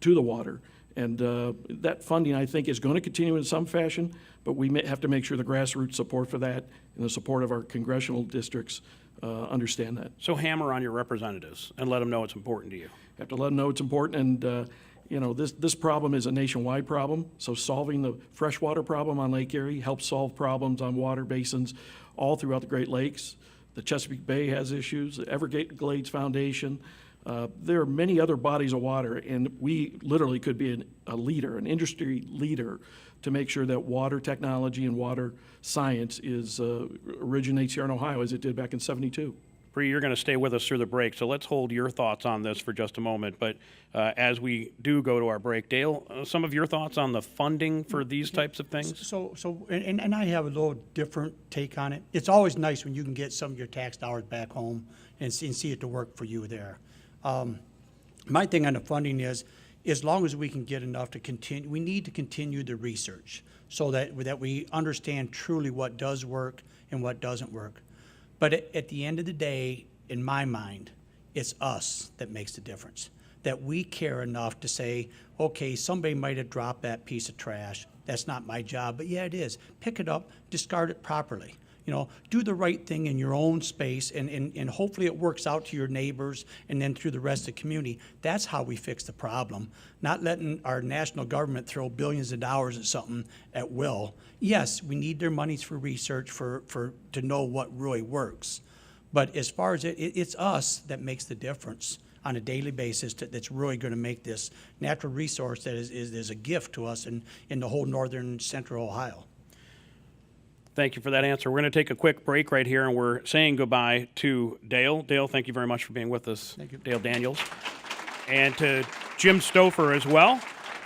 to the water. And that funding, I think, is going to continue in some fashion, but we may have to make sure the grassroots support for that and the support of our congressional districts understand that. So hammer on your representatives and let them know it's important to you. You have to let them know it's important, and this problem is a nationwide problem, so solving the freshwater problem on Lake Erie helps solve problems on water basins all throughout the Great Lakes. The Chesapeake Bay has issues, the Everglades Foundation. There are many other bodies of water, and we literally could be a leader, an industry leader, to make sure that water technology and water science originates here in Ohio as it did back in '72. Bree, you're going to stay with us through the break, so let's hold your thoughts on this for just a moment. But as we do go to our break, Dale, some of your thoughts on the funding for these types of things? And I have a little different take on it. It's always nice when you can get some of your tax dollars back home and see it to work for you there. My thing on the funding is, as long as we can get enough to continue, we need to continue the research so that we understand truly what does work and what doesn't work. But at the end of the day, in my mind, it's us that makes the difference. That we care enough to say, okay, somebody might have dropped that piece of trash. That's not my job, but yeah, it is. Pick it up, discard it properly. You know, do the right thing in your own space, and hopefully it works out to your neighbors and then through the rest of the community. That's how we fix the problem, not letting our national government throw billions of dollars at something at will. Yes, we need their monies for research to know what really works. But as far as it's us that makes the difference on a daily basis that's really going to make this natural resource that is a gift to us in the whole northern central Ohio. Thank you for that answer. We're going to take a quick break right here, and we're saying goodbye to Dale. Dale, thank you very much for being with us. Thank you. Dale Daniels. And to Jim Stouffer as well.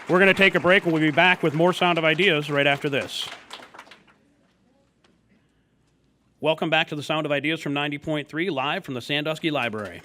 We're going to take a break, and we'll be back with more Sound of Ideas right after this. Welcome back to the Sound of Ideas from 90.3, live from the Sandusky Library.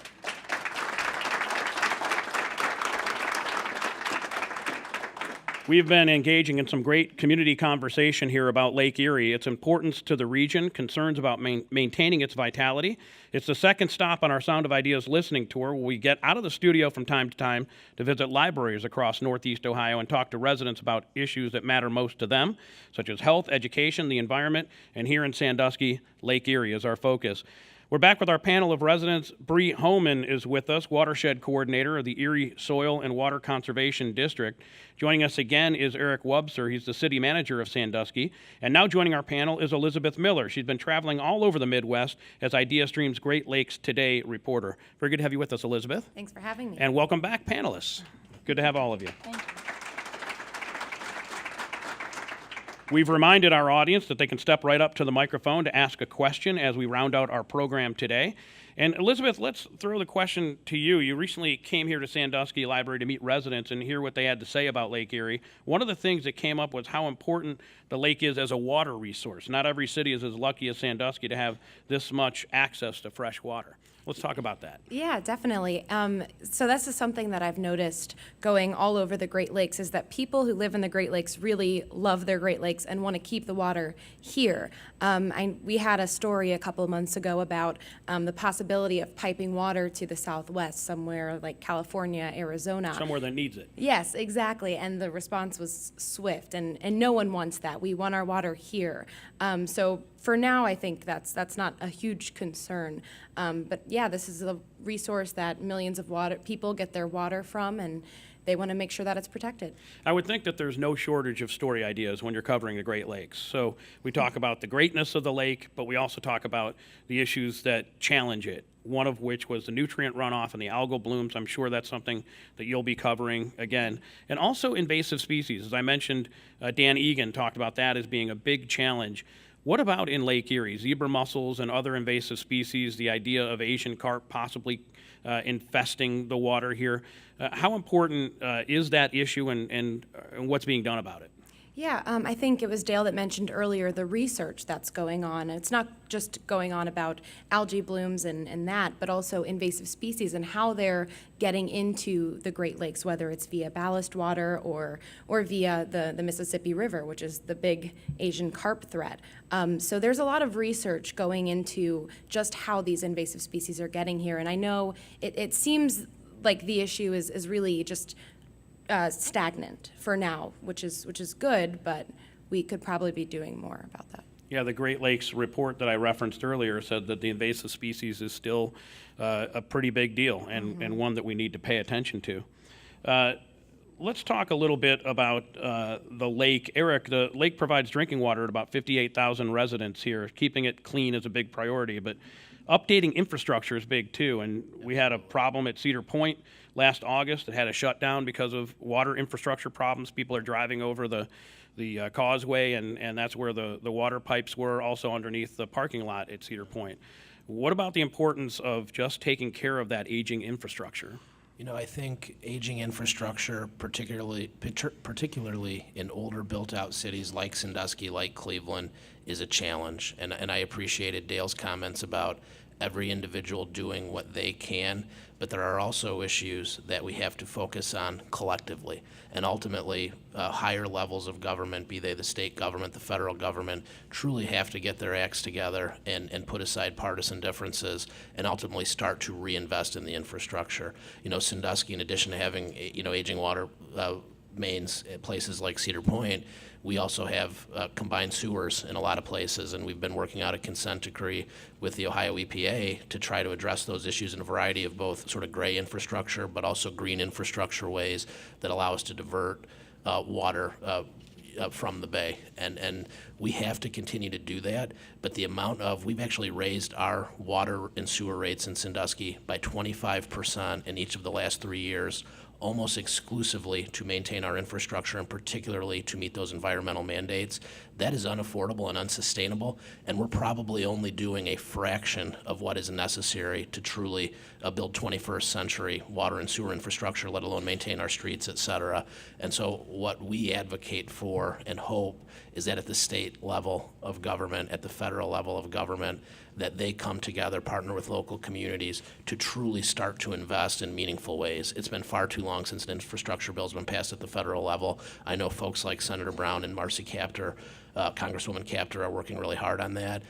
We've been engaging in some great community conversation here about Lake Erie, its importance to the region, concerns about maintaining its vitality. It's the second stop on our Sound of Ideas listening tour, where we get out of the studio from time to time to visit libraries across Northeast Ohio and talk to residents about issues that matter most to them, such as health, education, the environment, and here in Sandusky, Lake Erie is our focus. We're back with our panel of residents. Breann Hohman is with us, Watershed Coordinator of the Erie Soil and Water Conservation District. Joining us again is Eric Wobser. He's the City Manager of Sandusky. And now joining our panel is Elizabeth Miller. She's been traveling all over the Midwest as ideastream's Great Lakes Today reporter. Very good to have you with us, Elizabeth. Thanks for having me. And welcome back, panelists. Good to have all of you. Thank you. We've reminded our audience that they can step right up to the microphone to ask a question as we round out our program today. And Elizabeth, let's throw the question to you. You recently came here to Sandusky Library to meet residents and hear what they had to say about Lake Erie. One of the things that came up was how important the lake is as a water resource. Not every city is as lucky as Sandusky to have this much access to fresh water. Let's talk about that. Yeah, definitely. So this is something that I've noticed going all over the Great Lakes, is that people who live in the Great Lakes really love their Great Lakes and want to keep the water here. We had a story a couple of months ago about the possibility of piping water to the Southwest, somewhere like California, Arizona. Somewhere that needs it. Yes, exactly. And the response was swift, and no one wants that. We want our water here. So for now, I think that's not a huge concern. But yeah, this is a resource that millions of people get their water from, and they want to make sure that it's protected. I would think that there's no shortage of story ideas when you're covering the Great Lakes. So we talk about the greatness of the lake, but we also talk about the issues that challenge it, one of which was the nutrient runoff and the algal blooms. I'm sure that's something that you'll be covering again. And also invasive species. As I mentioned, Dan Egan talked about that as being a big challenge. What about in Lake Erie? Zebra mussels and other invasive species, the idea of Asian carp possibly infesting the water here. How important is that issue, and what's being done about it? Yeah, I think it was Dale that mentioned earlier the research that's going on. It's not just going on about algae blooms and that, but also invasive species and how they're getting into the Great Lakes, whether it's via ballast water or via the Mississippi River, which is the big Asian carp threat. So there's a lot of research going into just how these invasive species are getting here. And I know it seems like the issue is really just stagnant for now, which is good, but we could probably be doing more about that. Yeah, the Great Lakes report that I referenced earlier said that the invasive species is still a pretty big deal and one that we need to pay attention to. Let's talk a little bit about the lake. Eric, the lake provides drinking water to about 58,000 residents here. Keeping it clean is a big priority, but updating infrastructure is big too. And we had a problem at Cedar Point last August that had a shutdown because of water infrastructure problems. People are driving over the causeway, and that's where the water pipes were, also underneath the parking lot at Cedar Point. What about the importance of just taking care of that aging infrastructure? You know, I think aging infrastructure, particularly in older built-out cities like Sandusky, like Cleveland, is a challenge. And I appreciated Dale's comments about every individual doing what they can, but there are also issues that we have to focus on collectively. And ultimately, higher levels of government, be they the state government, the federal government, truly have to get their acts together and put aside partisan differences and ultimately start to reinvest in the infrastructure. You know, Sandusky, in addition to having, aging water mains at places like Cedar Point, we also have combined sewers in a lot of places, and we've been working out a consent decree with the Ohio EPA to try to address those issues in a variety of both sort of gray infrastructure, but also green infrastructure ways that allow us to divert water from the bay. And we have to continue to do that, but we've actually raised our water and sewer rates in Sandusky by 25% in each of the last 3 years, almost exclusively to maintain our infrastructure and particularly to meet those environmental mandates. That is unaffordable and unsustainable, and we're probably only doing a fraction of what is necessary to truly build 21st century water and sewer infrastructure, let alone maintain our streets, et cetera. And so what we advocate for and hope is that at the state level of government, at the federal level of government, that they come together, partner with local communities to truly start to invest in meaningful ways. It's been far too long since an infrastructure bill's been passed at the federal level. I know folks like Senator Breann and Marcy Kaptur, Congresswoman Kaptur, are working really hard on that.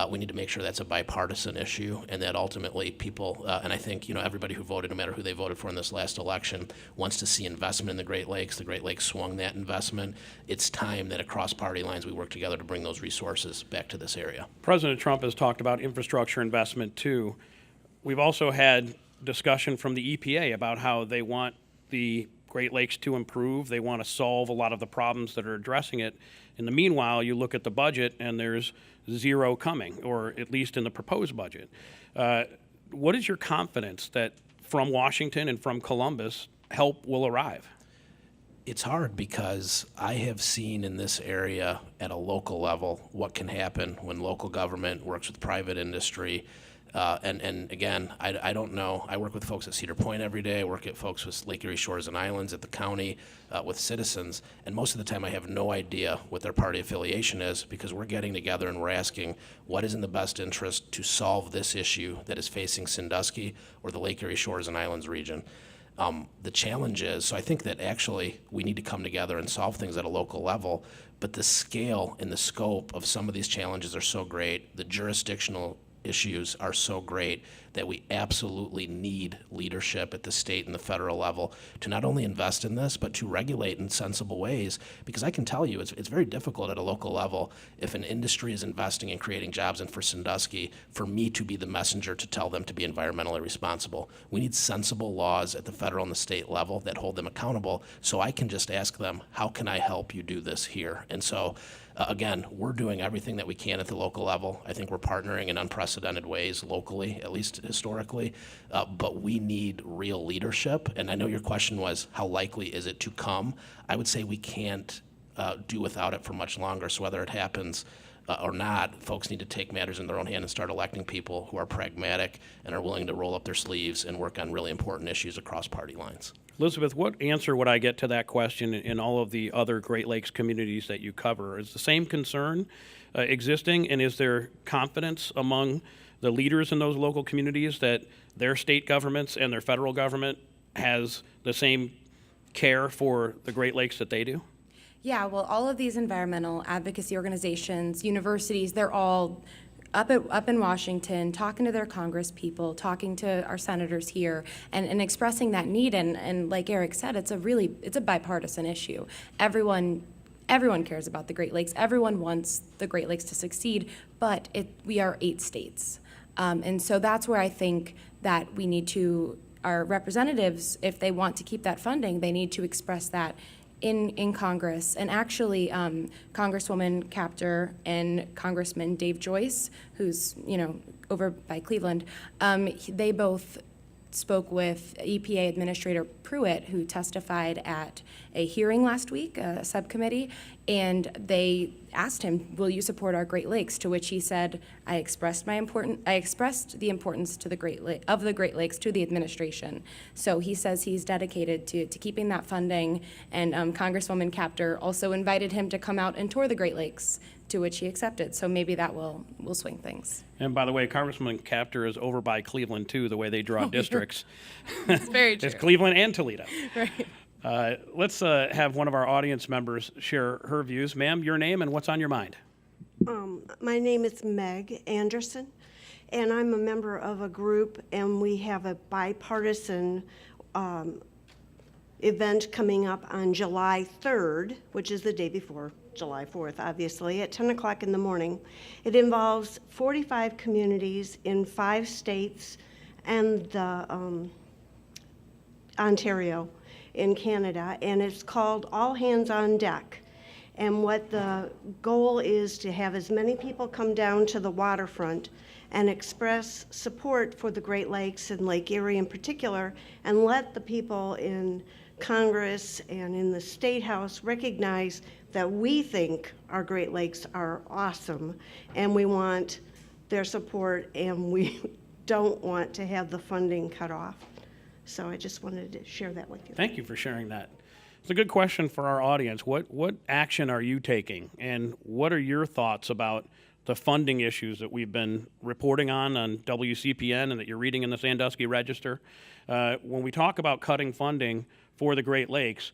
We need to make sure that's a bipartisan issue and that ultimately people, and I think everybody who voted, no matter who they voted for in this last election, wants to see investment in the Great Lakes. The Great Lakes swung that investment. It's time that across party lines we work together to bring those resources back to this area. President Trump has talked about infrastructure investment too. We've also had discussion from the EPA about how they want the Great Lakes to improve. They want to solve a lot of the problems that are addressing it. In the meanwhile, you look at the budget and there's zero coming, or at least in the proposed budget. What is your confidence that from Washington and from Columbus, help will arrive? It's hard because I have seen in this area at a local level what can happen when local government works with private industry. And again, I don't know. I work with folks at Cedar Point every day. I work at folks with Lake Erie Shores and Islands at the county, with citizens. And most of the time I have no idea what their party affiliation is because we're getting together and we're asking what is in the best interest to solve this issue that is facing Sandusky or the Lake Erie Shores and Islands region. The challenge is, so I think that actually we need to come together and solve things at a local level, but the scale and the scope of some of these challenges are so great, the jurisdictional issues are so great that we absolutely need leadership at the state and the federal level to not only invest in this, but to regulate in sensible ways. Because I can tell you, it's very difficult at a local level if an industry is investing in creating jobs, and for Sandusky, for me to be the messenger to tell them to be environmentally responsible. We need sensible laws at the federal and the state level that hold them accountable, so I can just ask them, how can I help you do this here? And so, again, we're doing everything that we can at the local level. I think we're partnering in unprecedented ways locally, at least historically, but we need real leadership. And I know your question was, how likely is it to come? I would say we can't do without it for much longer. So whether it happens or not, folks need to take matters in their own hand and start electing people who are pragmatic and are willing to roll up their sleeves and work on really important issues across party lines. Elizabeth, what answer would I get to that question in all of the other Great Lakes communities that you cover? Is the same concern existing, and is there confidence among the leaders in those local communities that their state governments and their federal government has the same care for the Great Lakes that they do? Yeah, well, all of these environmental advocacy organizations, universities, they're all up in Washington, talking to their Congress people, talking to our senators here, and expressing that need. And like Eric said, it's a bipartisan issue. Everyone cares about the Great Lakes. Everyone wants the Great Lakes to succeed, but we are 8 states. And so that's where I think that we need to, our representatives, if they want to keep that funding, they need to express that in Congress. And actually, Congresswoman Kaptur and Congressman Dave Joyce, who's over by Cleveland, they both spoke with EPA Administrator Pruitt, who testified at a hearing last week, a subcommittee, and they asked him, "Will you support our Great Lakes?" To which he said, "I expressed the importance to the Great Lakes to the administration." So he says he's dedicated to keeping that funding, and Congresswoman Capter also invited him to come out and tour the Great Lakes, to which he accepted. So maybe that will swing things. And by the way, Congressman Capter is over by Cleveland too, the way they draw districts. It's very true. It's Cleveland and Toledo. Right. Let's have one of our audience members share her views. Ma'am, your name and what's on your mind? My name is Meg Anderson, and I'm a member of a group, and we have a bipartisan event coming up on July 3rd, which is the day before July 4th, obviously, at 10 o'clock in the morning. It involves 45 communities in 5 states and Ontario in Canada, and it's called All Hands on Deck. And what the goal is to have as many people come down to the waterfront and express support for the Great Lakes and Lake Erie in particular, and let the people in Congress and in the State House recognize that we think our Great Lakes are awesome, and we want their support, and we don't want to have the funding cut off. So I just wanted to share that with you. Thank you for sharing that. It's a good question for our audience. What action are you taking, and what are your thoughts about the funding issues that we've been reporting on WCPN and that you're reading in the Sandusky Register? When we talk about cutting funding for the Great Lakes,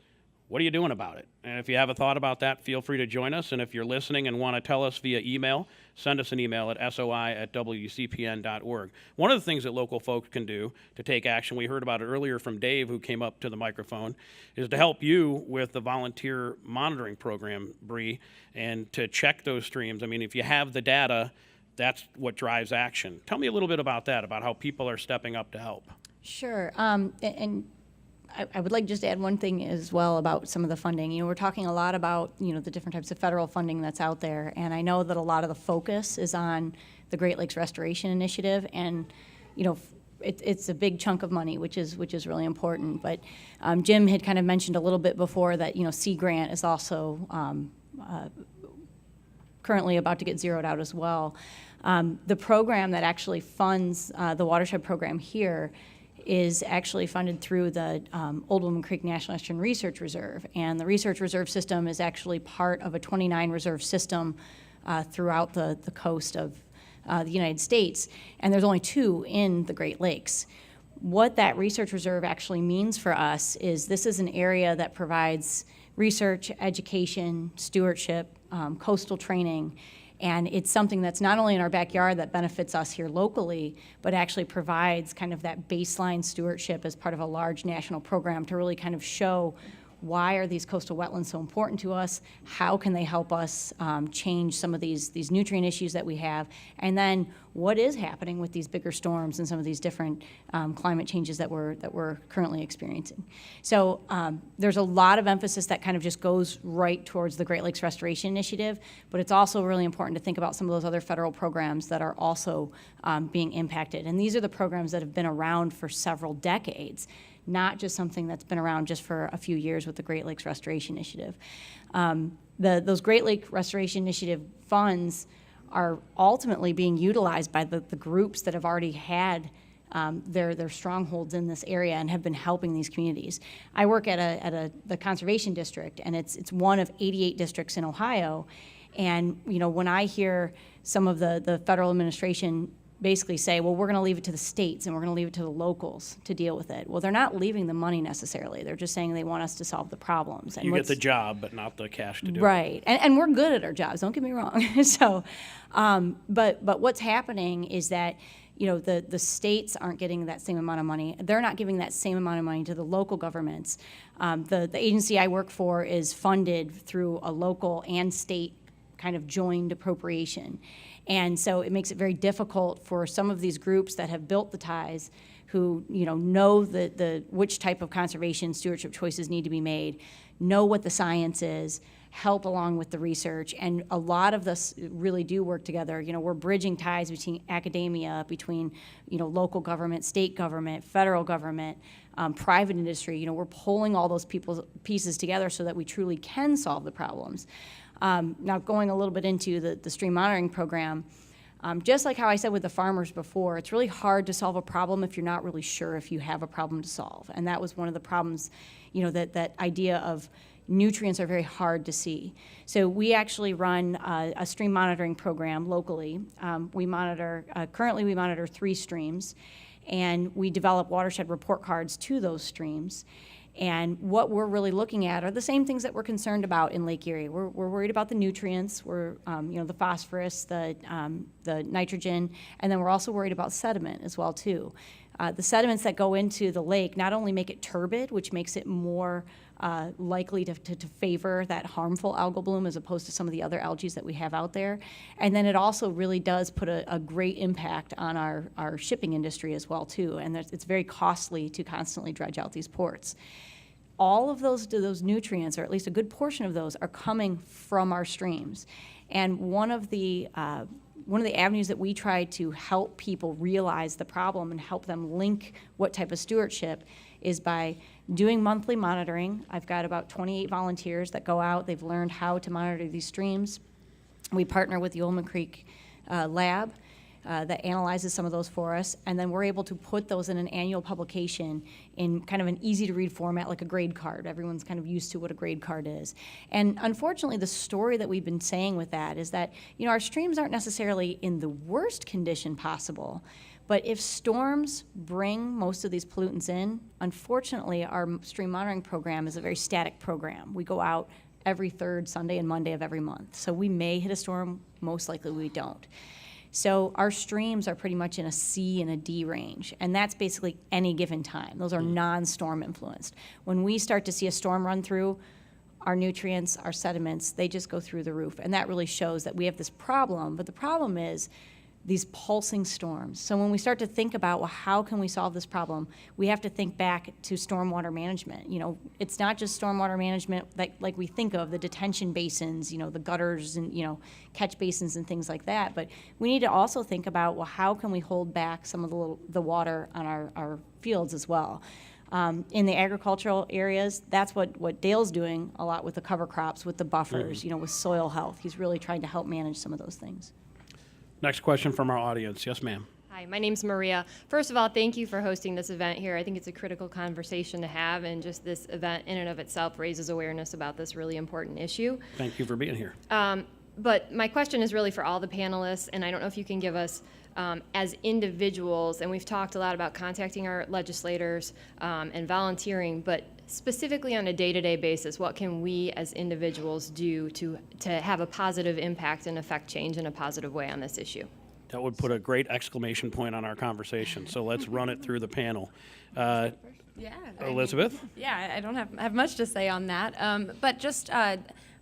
what are you doing about it? And if you have a thought about that, feel free to join us. And if you're listening and want to tell us via email, send us an email at soi@wcpn.org. One of the things that local folks can do to take action, we heard about it earlier from Dave, who came up to the microphone, is to help you with the volunteer monitoring program, Bree, and to check those streams. I mean, if you have the data, that's what drives action. Tell me a little bit about that, about how people are stepping up to help. Sure. And I would like just to add one thing as well about some of the funding. You know, we're talking a lot about, you know, the different types of federal funding that's out there, and I know that a lot of the focus is on the Great Lakes Restoration Initiative, and, you know, it's a big chunk of money, which is really important. But Jim had kind of mentioned a little bit before that, you know, Sea Grant is also currently about to get zeroed out as well. The program that actually funds the Watershed program here is actually funded through the Old Woman Creek National Estuarine Research Reserve. And the Research Reserve System is actually part of a 29 reserve system throughout the coast of the United States. And there's only 2 in the Great Lakes. What that research reserve actually means for us is this is an area that provides research, education, stewardship, coastal training. And it's something that's not only in our backyard that benefits us here locally, but actually provides kind of that baseline stewardship as part of a large national program to really kind of show why are these coastal wetlands so important to us, how can they help us change some of these nutrient issues that we have, and then what is happening with these bigger storms and some of these different climate changes that we're currently experiencing. So there's a lot of emphasis that kind of just goes right towards the Great Lakes Restoration Initiative, but it's also really important to think about some of those other federal programs that are also being impacted. And these are the programs that have been around for several decades, not just something that's been around just for a few years with the Great Lakes Restoration Initiative. Those Great Lake Restoration Initiative funds are ultimately being utilized by the groups that have already had their strongholds in this area and have been helping these communities. I work at the conservation district, and it's one of 88 districts in Ohio. And you know, when I hear some of the federal administration basically say, well, we're going to leave it to the states and we're going to leave it to the locals to deal with it. Well, they're not leaving the money necessarily. They're just saying they want us to solve the problems. And You get the job, but not the cash to do it. Right. And we're good at our jobs, don't get me wrong. So, but what's happening is that, you know, the states aren't getting that same amount of money. They're not giving that same amount of money to the local governments. The agency I work for is funded through a local and state kind of joined appropriation. And so it makes it very difficult for some of these groups that have built the ties, who know the which type of conservation stewardship choices need to be made, know what the science is, help along with the research, and a lot of us really do work together. You know, we're bridging ties between academia, between, you know, local government, state government, federal government, private industry. You know, we're pulling all those pieces together so that we truly can solve the problems. Now, going a little bit into the stream monitoring program, just like how I said with the farmers before, it's really hard to solve a problem if you're not really sure if you have a problem to solve. And that was one of the problems, you know, that idea of nutrients are very hard to see. So we actually run a stream monitoring program locally. Currently we monitor 3 streams, and we develop watershed report cards to those streams. And what we're really looking at are the same things that we're concerned about in Lake Erie. We're worried about the nutrients, you know, the phosphorus, the nitrogen, and then we're also worried about sediment as well too. The sediments that go into the lake not only make it turbid, which makes it more likely to favor that harmful algal bloom as opposed to some of the other algae that we have out there. And then it also really does put a great impact on our shipping industry as well too. And it's very costly to constantly dredge out these ports. All of those nutrients, or at least a good portion of those, are coming from our streams. And one of the avenues that we try to help people realize the problem and help them link what type of stewardship is by doing monthly monitoring. I've got about 28 volunteers that go out. They've learned how to monitor these streams. We partner with the Ullman Creek lab that analyzes some of those for us, and then we're able to put those in an annual publication in kind of an easy-to-read format, like a grade card. Everyone's kind of used to what a grade card is. And unfortunately, the story that we've been saying with that is that, you know, our streams aren't necessarily in the worst condition possible, but if storms bring most of these pollutants in, unfortunately, our stream monitoring program is a very static program. We go out every 3rd Sunday and Monday of every month. So we may hit a storm, most likely we don't. So our streams are pretty much in a C and a D range, and that's basically any given time. Those are non-storm influenced. When we start to see a storm run through, our nutrients, our sediments, they just go through the roof, and that really shows that we have this problem, but the problem is these pulsing storms. So when we start to think about, well, how can we solve this problem, we have to think back to stormwater management. You know, it's not just stormwater management like we think of, the detention basins, you know, the gutters and, you know, catch basins and things like that, but we need to also think about, well, how can we hold back some of the water on our fields as well. In the agricultural areas, that's what Dale's doing a lot with the cover crops, with the buffers, you know, with soil health. He's really trying to help manage some of those things. Next question from our audience. Yes, ma'am. Hi, my name's Maria. First of all, thank you for hosting this event here. I think it's a critical conversation to have, and just this event in and of itself raises awareness about this really important issue. Thank you for being here. But my question is really for all the panelists, and I don't know if you can give us, as individuals, and we've talked a lot about contacting our legislators and volunteering, but specifically on a day-to-day basis, what can we as individuals do to have a positive impact and affect change in a positive way on this issue? That would put a great exclamation point on our conversation. So let's run it through the panel. Elizabeth? I don't have much to say on that, but just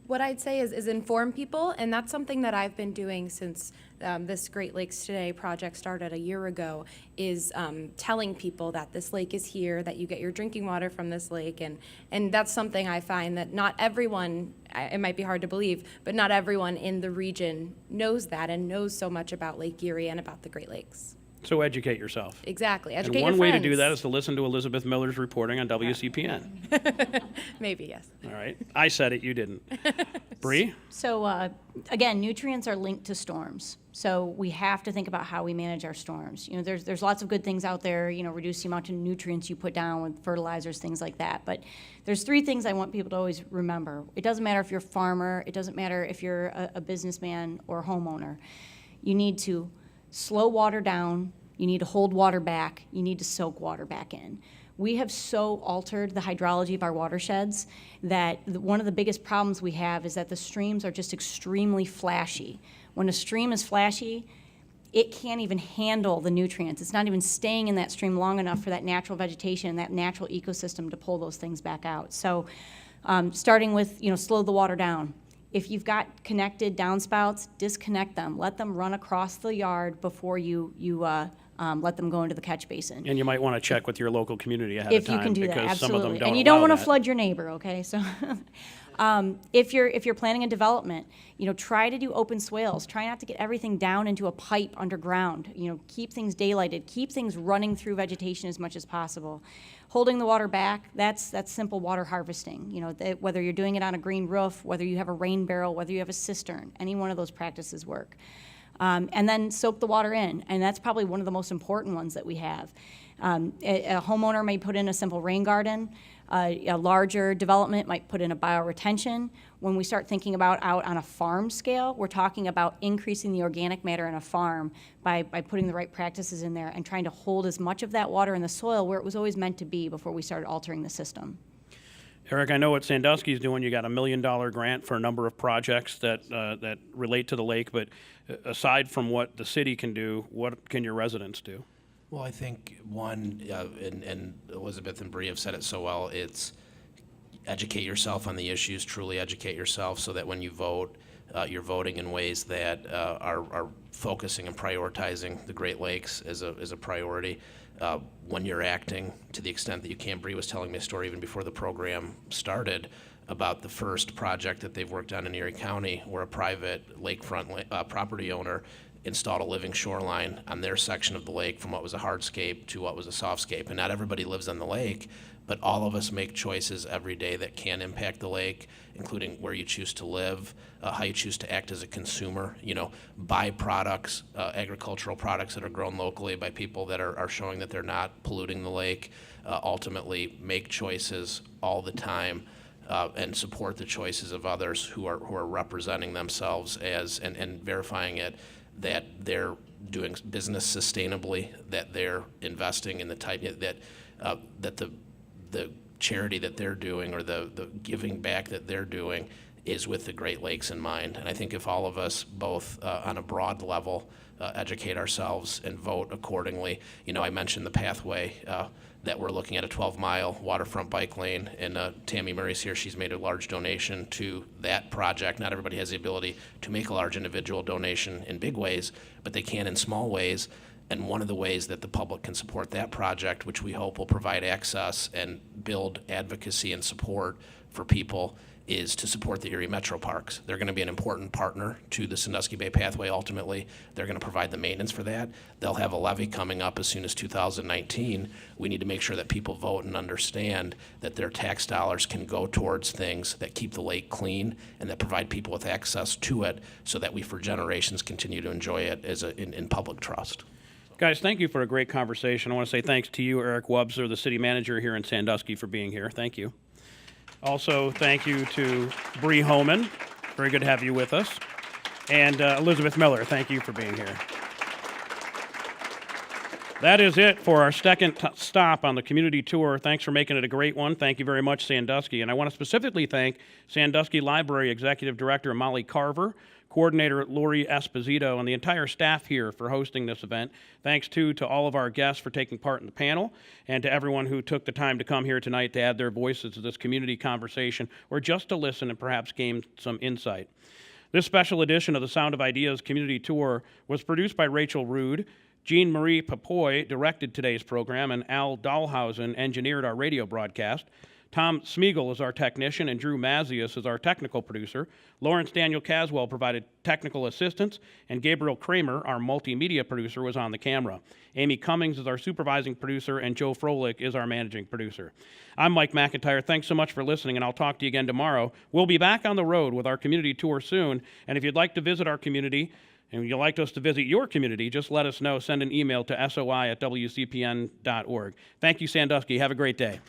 what I'd say is inform people, and that's something that I've been doing since this Great Lakes Today project started a year ago, is telling people that this lake is here, that you get your drinking water from this lake, and that's something I find that not everyone, it might be hard to believe, but not everyone in the region knows that and knows so much about Lake Erie and about the Great Lakes. So educate yourself. Exactly. And one way to do that is to listen to Elizabeth Miller's reporting on WCPN. Maybe, yes. All right. I said it, you didn't. Bree? So again, nutrients are linked to storms. So we have to think about how we manage our storms. You know, there's lots of good things out there, you know, reduce the amount of nutrients you put down with fertilizers, things like that. But there's 3 things I want people to always remember. It doesn't matter if you're a farmer. It doesn't matter if you're a businessman or a homeowner. You need to slow water down, you need to hold water back, you need to soak water back in. We have so altered the hydrology of our watersheds that one of the biggest problems we have is that the streams are just extremely flashy. When a stream is flashy, it can't even handle the nutrients. It's not even staying in that stream long enough for that natural vegetation and that natural ecosystem to pull those things back out. So starting with, you know, slow the water down. If you've got connected downspouts, disconnect them. Let them run across the yard before you let them go into the catch basin. And you might want to check with your local community ahead If of time. you can do that, because absolutely. some of them don't and you don't allow want to that. flood your neighbor, okay? So If you're planning a development, try to do open swales. Try not to get everything down into a pipe underground. Keep things daylighted. Keep things running through vegetation as much as possible. Holding the water back, that's simple water harvesting. Whether you're doing it on a green roof, whether you have a rain barrel, whether you have a cistern, any one of those practices work. And then soak the water in, and that's probably one of the most important ones that we have. A homeowner may put in a simple rain garden. A larger development might put in a bioretention. When we start thinking about out on a farm scale, we're talking about increasing the organic matter in a farm by putting the right practices in there and trying to hold as much of that water in the soil where it was always meant to be before we started altering the system. Eric, I know what Sandusky's doing. You got a $1 million grant for a number of projects that relate to the lake, but aside from what the city can do, what can your residents do? Well, I think one, and Elizabeth and Bree have said it so well, it's educate yourself on the issues, truly educate yourself so that when you vote, you're voting in ways that are focusing and prioritizing the Great Lakes as a priority. When you're acting, to the extent that you can, Bree was telling me a story even before the program started about the first project that they've worked on in Erie County where a private lakefront property owner installed a living shoreline on their section of the lake from what was a hardscape to what was a softscape. And not everybody lives on the lake, but all of us make choices every day that can impact the lake, including where you choose to live, how you choose to act as a consumer, buy products, agricultural products that are grown locally by people that are showing that they're not polluting the lake, ultimately make choices all the time. And support the choices of others who are representing themselves as and verifying it, that they're doing business sustainably, that they're investing in the type that the charity that they're doing or the giving back that they're doing is with the Great Lakes in mind. And I think if all of us both on a broad level educate ourselves and vote accordingly, I mentioned the pathway that we're looking at, a 12-mile waterfront bike lane, and Tammy Murray's here. She's made a large donation to that project. Not everybody has the ability to make a large individual donation in big ways, but they can in small ways. And one of the ways that the public can support that project, which we hope will provide access and build advocacy and support for people, is to support the Erie Metro Parks. They're going to be an important partner to the Sandusky Bay Pathway ultimately. They're going to provide the maintenance for that. They'll have a levy coming up as soon as 2019. We need to make sure that people vote and understand that their tax dollars can go towards things that keep the lake clean and that provide people with access to it so that we for generations continue to enjoy it as in public trust. Guys, thank you for a great conversation. I want to say thanks to you, Eric Wobser, the city manager here in Sandusky, for being here. Thank you. Also, thank you to Bree Hohman. Very good to have you with us. And Elizabeth Miller, thank you for being here. That is it for our second stop on the community tour. Thanks for making it a great one. Thank you very much, Sandusky. And I want to specifically thank Sandusky Library Executive Director Molly Carver, Coordinator Lori Esposito, and the entire staff here for hosting this event. Thanks, too, to all of our guests for taking part in the panel, and to everyone who took the time to come here tonight to add their voices to this community conversation, or just to listen and perhaps gain some insight. This special edition of the Sound of Ideas Community Tour was produced by Rachel Rude. Jean Marie Papoy directed today's program, and Al Dahlhausen engineered our radio broadcast. Tom Smeagol is our technician, and Drew Mazius is our technical producer. Lawrence Daniel Caswell provided technical assistance, and Gabriel Kramer, our multimedia producer, was on the camera. Amy Cummings is our supervising producer, and Joe Froelich is our managing producer. I'm Mike McIntyre. Thanks so much for listening, and I'll talk to you again tomorrow. We'll be back on the road with our community tour soon, and if you'd like to visit our community, and you'd like us to visit your community, just let us know. Send an email to soi@wcpn.org. Thank you, Sandusky. Have a great day.